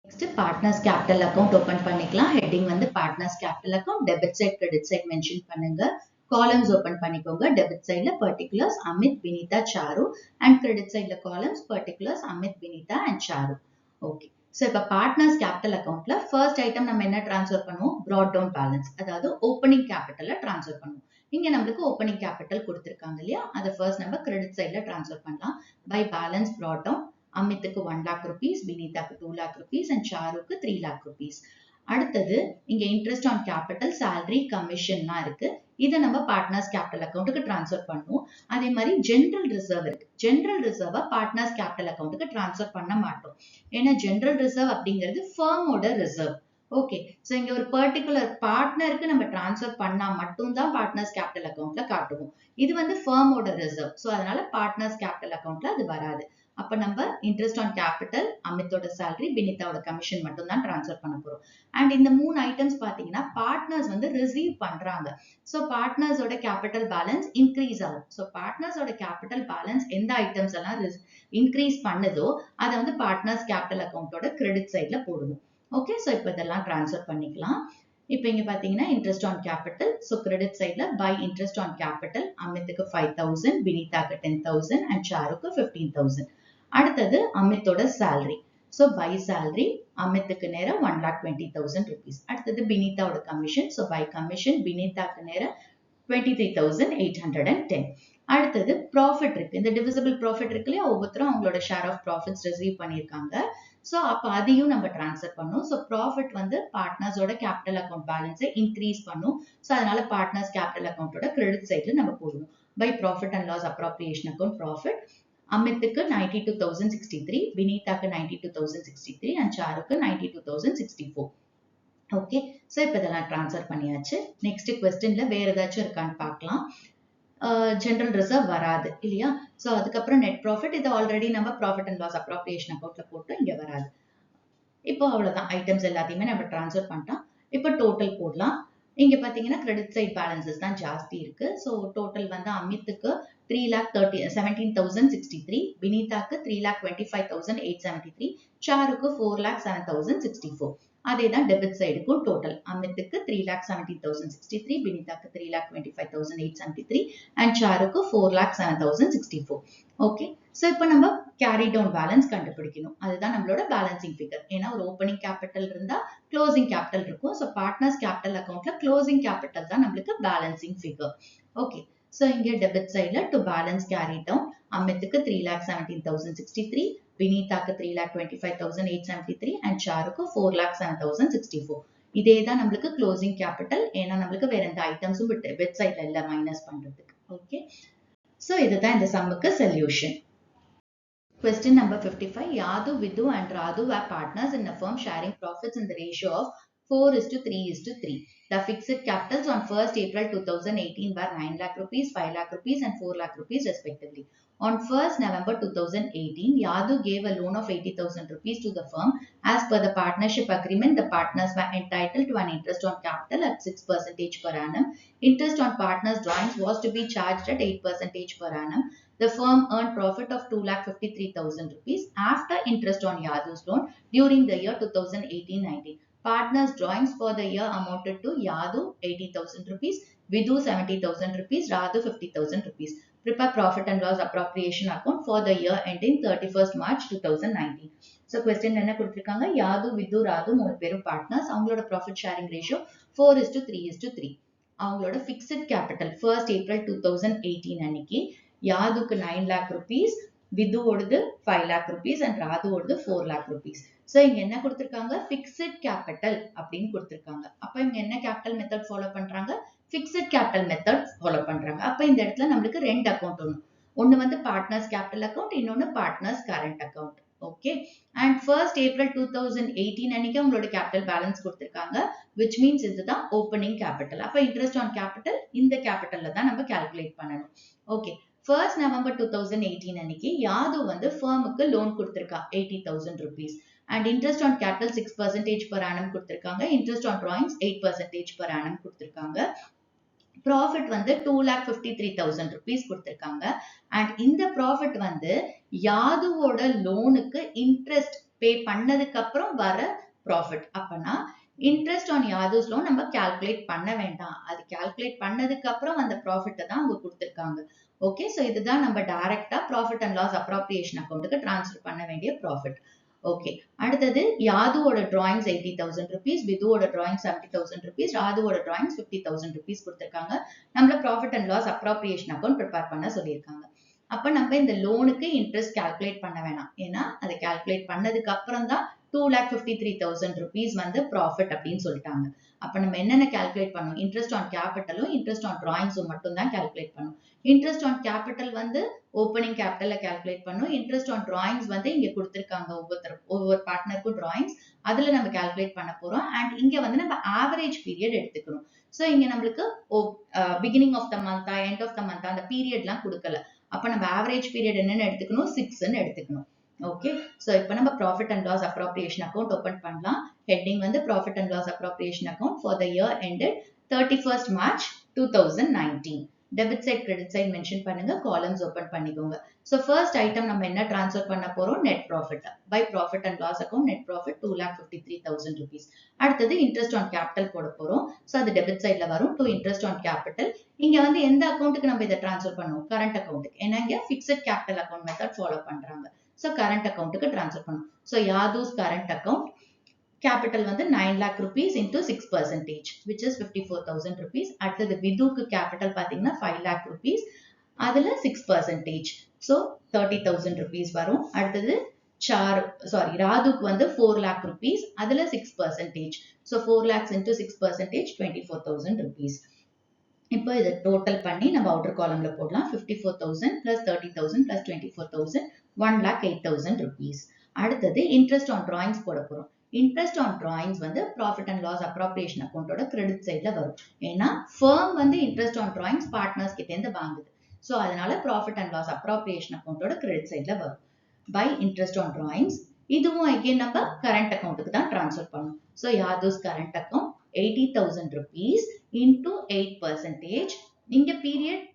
Next partners capital account open பண்ணிக்கலாம். ஹெட்டிங் வந்து partners capital account, debit side credit side mention பண்ணுங்க. காலம்ஸ் ஓபன் பண்ணிக்கோங்க. டெபிட் சைட்ல particulars Amit, Vinita, Charu. And credit சைட்ல columns particulars Amit, Vinita and Charu. Okay, so இப்போ பார்ட்னர்ஸ் கேபிட்டல் அக்கௌண்ட்ல first item நம்ம என்ன ட்ரான்ஸ்ஃபர் பண்ணுவோம், ப்ராட் டவுன் பேலன்ஸ், அதாவது ஓப்பனிங் கேபிட்டல்ல ட்ரான்ஸ்ஃபர் பண்ணுவோம். இங்க நம்மளுக்கு ஓப்பனிங் கேபிட்டல் கொடுத்துருக்காங்க இல்லையா, அதை ஃபர்ஸ்ட் நம்ம கிரெடிட் சைட்ல ட்ரான்ஸ்ஃபர் பண்ணலாம். பை பேலன்ஸ் ப்ராட் டவுன், அமித்துக்கு 1 lakh rupees, வினிதாக்கு 2 lakh rupees அண்ட் சாருக்கு 3 lakh rupees. அடுத்தது இங்க இன்ட்ரெஸ்ட் ஆன் கேபிட்டல், சேலரி, கமிஷன்லாம் இருக்கு. இதை நம்ம பார்ட்னர்ஸ் கேபிட்டல் அக்கௌண்ட்டுக்கு ட்ரான்ஸ்ஃபர் பண்ணுவோம். அதே மாதிரி ஜெனரல் ரிசர்வ் இருக்கு. ஜெனரல் ரிசர்வை பார்ட்னர்ஸ் கேபிட்டல் அக்கௌண்ட்டுக்கு ட்ரான்ஸ்ஃபர் பண்ண மாட்டோம். ஏன்னா ஜெனரல் ரிசர்வ் அப்படிங்கிறது ஃபர்மோட ரிசர்வ். ஓகே, ஸோ இங்க ஒரு பர்டிகுலர் பார்ட்னருக்கு நம்ம ட்ரான்ஸ்ஃபர் பண்ணா மட்டும்தான் பார்ட்னர்ஸ் கேபிட்டல் அக்கௌண்ட்ல காட்டுவோம். இது வந்து ஃபர்மோட ரிசர்வ். ஸோ அதனால பார்ட்னர்ஸ் கேபிட்டல் அக்கௌண்ட்ல அது வராது. அப்ப நம்ம இன்ட்ரெஸ்ட் ஆன் கேபிட்டல், அமித்தோட சேலரி, வினிதாவோட கமிஷன் மட்டும் தான் ட்ரான்ஸ்ஃபர் பண்ண போறோம். அண்ட் இந்த 3 ஐட்டம்ஸ் பாத்தீங்கன்னா பார்ட்னர்ஸ் வந்து ரிசீவ் பண்றாங்க. ஸோ பார்ட்னர்ஸோட கேபிட்டல் பேலன்ஸ் இன்க்ரீஸ் ஆகும். ஸோ பார்ட்னர்ஸோட கேபிட்டல் பேலன்ஸ் எந்த ஐட்டம்ஸ் எல்லாம் இன்க்ரீஸ் பண்ணுதோ அதை வந்து பார்ட்னர்ஸ் கேபிட்டல் அக்கௌண்டோட கிரெடிட் சைட்ல போடுவோம். ஓகே, ஸோ இப்போ இதெல்லாம் ட்ரான்ஸ்ஃபர் பண்ணிக்கலாம். இப்போ இங்க பாத்தீங்கன்னா interest on capital, so credit சைட்ல பை இன்ட்ரெஸ்ட் ஆன் கேபிட்டல், அமித்துக்கு 5,000, வினிதாக்கு 10,000 அண்ட் சாருக்கு 15,000. அடுத்தது அமித்தோட சேலரி, ஸோ பை சேலரி, அமித்துக்கு நேரம் 1,20,000 rupees. அடுத்தது வினிதாவோட கமிஷன், ஸோ பை கமிஷன், வினிதாக்கு நேரம் 23,810. அடுத்தது ப்ராஃபிட் இருக்கு. இந்த டிவிசிபிள் ப்ராஃபிட் இருக்கு இல்லையா, ஒவ்வொருத்தரும் அவங்களோட ஷேர் ஆஃப் ப்ராஃபிட்ஸ் ரிசீவ் பண்ணியிருக்காங்க. ஸோ அப்போ அதையும் நம்ம ட்ரான்ஸ்ஃபர் பண்ணும். ஸோ ப்ராஃபிட் வந்து பார்ட்னர்ஸோட கேபிட்டல் அக்கௌண்ட் பேலன்ஸை இன்க்ரீஸ் பண்ணும். ஸோ அதனால பார்ட்னர்ஸ் கேபிட்டல் அக்கௌண்டோட கிரெடிட் சைட்ல நம்ம போடுவோம். By profit and loss appropriation account profit, அமித்துக்கு 92,063, வினிதாக்கு 92,063 அண்ட் சாருக்கு 92,064. ஓகே, ஸோ இப்போ இதெல்லாம் ட்ரான்ஸ்ஃபர் பண்ணியாச்சு. நெக்ஸ்ட் கொஸ்டின்ல வேற ஏதாச்சும் இருக்கான்னு பார்க்கலாம். ஜெனரல் ரிசர்வ் வராது இல்லையா, ஸோ அதுக்கப்புறம் நெட் ப்ராஃபிட், இது ஆல்ரெடி நம்ம ப்ராஃபிட் அண்ட் லாஸ் அப்ராப்ரியேஷன் அக்கௌண்ட்ல போட்டு இங்க வராது. இப்போ அவ்வளவுதான், ஐட்டம்ஸ் எல்லாத்தையுமே நம்ம ட்ரான்ஸ்ஃபர் பண்ணிட்டோம். இப்போ டோட்டல் போடலாம். இங்க பாத்தீங்கன்னா கிரெடிட் சைட் பேலன்சஸ் தான் ஜாஸ்தி இருக்கு. ஸோ டோட்டல் வந்து அமித்துக்கு 3,17,063, வினிதாக்கு 3,25,873, சாருக்கு 4,07,064. அதே தான் டெபிட் சைடுக்கும் டோட்டல், அமித்துக்கு 3,17,063, வினிதாக்கு 3,25,873 அண்ட் சாருக்கு 4,07,064. ஓகே, ஸோ இப்போ நம்ம கேரி டவுன் பேலன்ஸ் கண்டுபிடிக்கணும். அதுதான் நம்மளோட பேலன்சிங் ஃபிகர். ஏன்னா ஒரு ஓப்பனிங் கேபிட்டல் இருந்தா க்ளோசிங் கேபிட்டல் இருக்கும். ஸோ பார்ட்னர்ஸ் கேபிட்டல் அக்கௌண்ட்ல க்ளோசிங் கேபிட்டல் தான் நம்மளுக்கு பேலன்சிங் ஃபிகர். ஓகே, ஸோ இங்கே டெபிட் சைட்ல டு பேலன்ஸ் கேரி டவுன், அமித்துக்கு 3,17,063, வினிதாக்கு 3,25,873 அண்ட் சாருக்கு 4,07,064. இதே தான் நம்மளுக்கு க்ளோசிங் கேபிட்டல். ஏன்னா நம்மளுக்கு வேற எந்த ஐட்டம்ஸும் டெபிட் சைட்ல இல்ல மைனஸ் பண்றதுக்கு. ஓகே, ஸோ இதுதான் இந்த சம்முக்கு solution. Question number 55. Yadu, Vidhu and Radhu were partners in a firm sharing profits in the ratio of 4:3:3. The fixed capitals on 1st April 2018 were 9 lakh rupees, 5 lakh rupees and 4 lakh rupees respectively. On 1st November 2018, Yadu gave a loan of 80,000 rupees to the firm. As per the partnership agreement, the partners were entitled to an interest on capital at 6% per annum. Interest on partners' drawings was to be charged at 8% per annum. The firm earned profit of 2,53,000 rupees after interest on Yadu's loan during the year 2018-19. Partners' drawings for the year amounted to Yadu 80,000 rupees, Vidu 70,000 rupees, Radu 50,000 rupees. Prepare profit and loss appropriation account for the year ending 31st March 2019. So question என்ன கொடுத்திருக்காங்க? Yadu, Vidu, Radu மூணு பேரும் partners. அவங்களோட profit sharing ratio 4:3:3. அவங்களோட fixed capital 1st April 2018 அன்னைக்கு யாதுக்கு 9 lakh rupees, விது ஓடுது 5 lakh rupees and ராது ஓடுது 4 lakh rupees. So இங்க என்ன கொடுத்திருக்காங்க? Fixed capital அப்படின்னு கொடுத்திருக்காங்க. அப்ப இங்க என்ன capital method follow பண்றாங்க? Fixed capital method follow பண்றாங்க. அப்ப இந்த இடத்துல நம்மளுக்கு ரெண்டு அக்கவுண்ட் ஒன்னு வந்து partners capital account, இன்னொன்னு partners current account. Okay. And 1st April 2018 அன்னைக்கு உங்களோட capital balance கொடுத்திருக்காங்க, which means இதுதான் opening capital. அப்ப interest on capital இந்த capitalல தான் நம்ம calculate பண்ணணும். Okay. 1st November 2018 அன்னைக்கு யாது வந்து firmக்கு loan கொடுத்திருக்கா 80,000 rupees and interest on capital 6% per annum கொடுத்திருக்காங்க. Interest on drawings 8% per annum கொடுத்திருக்காங்க. Profit வந்து 2,53,000 rupees கொடுத்திருக்காங்க. And இந்த profit வந்து யாதுவோட லோனுக்கு interest pay பண்ணதுக்கு அப்புறம் வர profit. அப்பனா interest on யாதுஸ் loan நம்ம calculate பண்ண வேண்டாம். அது calculate பண்ணதுக்கு அப்புறம் அந்த profit தான் அவங்க கொடுத்திருக்காங்க. ஓகே, so இதுதான் நம்ம டைரக்டா ப்ராஃபிட் அண்ட் லாஸ் அப்ராப்ரியேஷன் அக்கௌண்ட்டுக்கு டிரான்ஸ்ஃபர் பண்ண வேண்டிய ப்ராஃபிட். ஓகே, அடுத்தது யாதுவோட டிராயிங்ஸ் 80,000 rupees, விதுவோட டிராயிங்ஸ் 70,000 rupees, ராதுவோட டிராயிங்ஸ் 50,000 rupees கொடுத்திருக்காங்க. நம்மள profit and loss appropriation account prepare பண்ண சொல்லியிருக்காங்க. அப்ப நம்ம இந்த லோனுக்கு இன்ட்ரெஸ்ட் கால்குலேட் பண்ண வேணாம், ஏன்னா அதை கால்குலேட் பண்ணதுக்கு அப்புறம் தான் 2,53,000 rupees வந்து ப்ராஃபிட் அப்படின்னு சொல்லிட்டாங்க. அப்ப நம்ம என்னென்ன கால்குலேட் பண்ணணும்? இன்ட்ரெஸ்ட் ஆன் கேபிட்டலும் இன்ட்ரெஸ்ட் ஆன் டிராயிங்ஸும் மட்டும் தான் கால்குலேட் பண்ணணும். இன்ட்ரெஸ்ட் ஆன் கேபிட்டல் வந்து ஓப்பனிங் கேபிட்டல்ல கால்குலேட் பண்ணணும். இன்ட்ரெஸ்ட் ஆன் டிராயிங்ஸ் வந்து இங்க கொடுத்திருக்காங்க, ஒவ்வொரு பார்ட்னருக்கும் டிராயிங்ஸ், அதுல நம்ம கால்குலேட் பண்ண போறோம். அண்ட் இங்க வந்து நம்ம ஆவரேஜ் பீரியட் எடுத்துக்கணும். சோ இங்க நம்மளுக்கு beginning of the month, end of the month அந்த பீரியட்லாம் கொடுக்கல. அப்ப நம்ம ஆவரேஜ் பீரியட் என்னன்னு எடுத்துக்கணும்? 6ன்னு எடுத்துக்கணும். ஓகே, சோ இப்போ நம்ம profit and loss appropriation account open பண்ணலாம். ஹெட்டிங் வந்து profit and loss appropriation account for the year ended 31st March 2019. Debit side credit side mention பண்ணுங்க, காலம்ஸ் ஓபன் பண்ணிக்கோங்க. சோ ஃபர்ஸ்ட் ஐட்டம் நம்ம என்ன ட்ரான்ஸ்ஃபர் பண்ண போறோம்? Net profit by profit and loss account. Net profit 2,53,000 rupees. அடுத்தது interest on capital போட போறோம். So அது டெபிட் சைட்ல வரும். To interest on capital. இங்க வந்து எந்த அக்கௌண்ட்டுக்கு நம்ம இதை ட்ரான்ஸ்ஃபர் பண்ணுவோம்? கரண்ட் அக்கௌண்ட்டுக்கு. ஏன்னா இங்க fixed capital account method follow பண்றாங்க. So current account க்கு transfer பண்ணும். So Yadu's current account capital வந்து 9 lakh rupees into 6%, which is 54,000 rupees. அடுத்தது விதுக்கு capital பாத்தீங்கன்னா 5 lakh rupees, அதுல 6%, so 30,000 rupees வரும். அடுத்தது ராதுக்கு வந்து 4 lakh rupees, அதுல 6%, so 4 lakhs into 6%, 24,000 rupees. இப்போ இதை டோட்டல் பண்ணி நம்ம அவுட்டர் காலம்ல போடலாம். 54,000 plus 30,000 plus 24,000, 1,08,000 rupees. அடுத்தது இன்ட்ரெஸ்ட் ஆன் டிராயிங்ஸ் போட போறோம். இன்ட்ரெஸ்ட் ஆன் டிராயிங்ஸ் வந்து ப்ராஃபிட் அண்ட் லாஸ் அப்ராப்ரியேஷன் அக்கௌண்டோட கிரெடிட் சைட்ல வரும். ஏன்னா ஃபர்ம் வந்து இன்ட்ரெஸ்ட் ஆன் டிராயிங்ஸ் பார்ட்னர்ஸ் கிட்ட இருந்து வாங்குது. சோ அதனால ப்ராஃபிட் அண்ட் லாஸ் அப்ராப்ரியேஷன் அக்கௌண்டோட கிரெடிட் சைட்ல வரும். பை இன்ட்ரெஸ்ட் ஆன் டிராயிங்ஸ், இதுவும் அகைன் நம்ம கரண்ட் அக்கௌண்ட்டுக்கு தான் டிரான்ஸ்ஃபர் பண்ணணும். சோ யாதுஸ் கரண்ட் அக்கௌண்ட் 80,000 rupees into 8%. இங்க பீரியட்,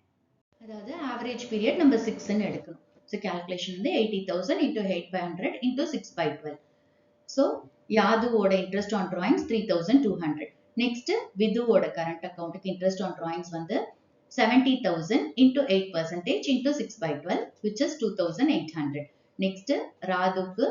அதாவது ஆவரேஜ் பீரியட் நம்ம 6ன்னு எடுக்கணும். So calculation வந்து 80,000 into 8/100 into 6/12. So யாதுவோட interest on drawings 3,200. Next விதுவோட current accountக்கு interest on drawings வந்து 70,000 into 8% into 6/12, which is 2,800. Next ராதுக்கு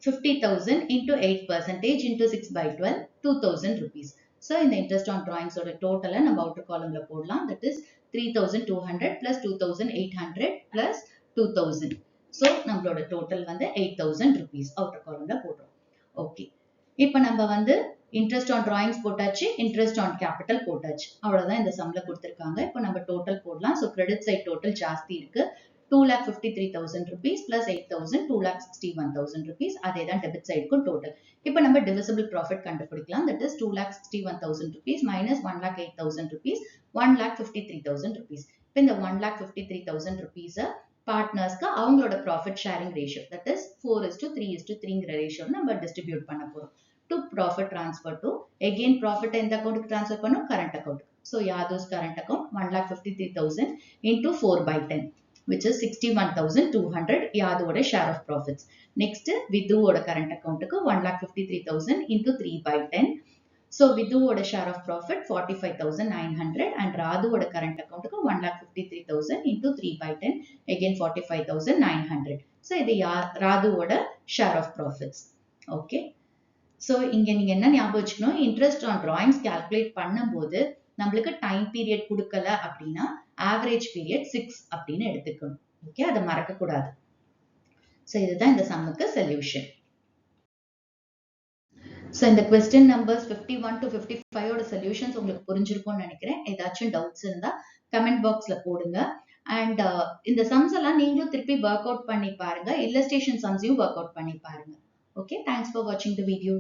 50,000 into 8% into 6/12, 2,000 rupees. So இந்த interest on drawings ஓட டோட்டலை நம்ம outer காலம்ல போடலாம். That is 3,200 plus 2,800 plus 2,000. So நம்மளோட total வந்து 8,000 rupees outer காலம்ல போடுறோம். Okay, இப்போ நம்ம வந்து இன்ட்ரெஸ்ட் ஆன் டிராயிங்ஸ் போட்டாச்சு, இன்ட்ரெஸ்ட் ஆன் கேபிட்டல் போட்டாச்சு. அவ்வளவுதான் இந்த சம்ல கொடுத்திருக்காங்க. இப்போ நம்ம டோட்டல் போடலாம். ஸோ கிரெடிட் சைட் டோட்டல் ஜாஸ்தி இருக்கு. 2,53,000 rupees plus 8,000 2,61,000 rupees. அதே தான் டெபிட் சைடுக்கும் டோட்டல். இப்போ நம்ம divisible profit கண்டுபிடிக்கலாம். That is 2,61,000 rupees minus 1,08,000 rupees 1,53,000 rupees. இப்போ இந்த 1,53,000 rupees பார்ட்னர்ஸ்க்கு அவங்களோட profit sharing ratio that is 4:3:3ங்கிற ரேஷியோ நம்ம டிஸ்ட்ரிபியூட் பண்ண போறோம். To profit transfer to again profit எந்த அக்கௌண்ட்டுக்கு ட்ரான்ஸ்ஃபர் பண்ணும்? Current account. ஸோ யாதோஸ் current account 1,53,000 into 4/10 which is 61,200 யாதோட ஷேர் ஆஃப் ப்ராஃபிட்ஸ். நெக்ஸ்ட் விதுவோட கரண்ட் அக்கௌண்ட்டுக்கு 1,53,000 into 3/10. So விதுவோட ஷேர் ஆஃப் ப்ராஃபிட் 45,900 and ராதுவோட கரண்ட் அக்கௌண்ட்டுக்கு 1,53,000 into 3/10 again 45,900. So இது ராதுவோட share of profits. Okay. So இங்க நீங்க என்ன ஞாபகம் வச்சுக்கணும், இன்ட்ரெஸ்ட் ஆன் டிராயிங்ஸ் கால்குலேட் பண்ணும்போது நம்மளுக்கு டைம் பீரியட் கொடுக்கல அப்படின்னா ஆவரேஜ் பீரியட் 6 அப்படின்னு எடுத்துக்கணும். ஓகே, அதை மறக்க கூடாது. ஸோ இதுதான் இந்த சம்முக்கு சொல்யூஷன். ஸோ இந்த கொஸ்டின் நம்பர்ஸ் 51 to 55 ஓட சொல்யூஷன்ஸ் உங்களுக்கு புரிஞ்சிருக்கும்னு நினைக்கிறேன். ஏதாச்சும் டவுட்ஸ் இருந்தா கமெண்ட் பாக்ஸ்ல போடுங்க. அண்ட் இந்த சம்ஸ் எல்லாம் நீங்களும் திருப்பி ஒர்க் அவுட் பண்ணி பாருங்க. இல்லஸ்ட்ரேஷன் சம்ஸையும் ஒர்க் அவுட் பண்ணி பாருங்க. Okay, thanks for watching the video.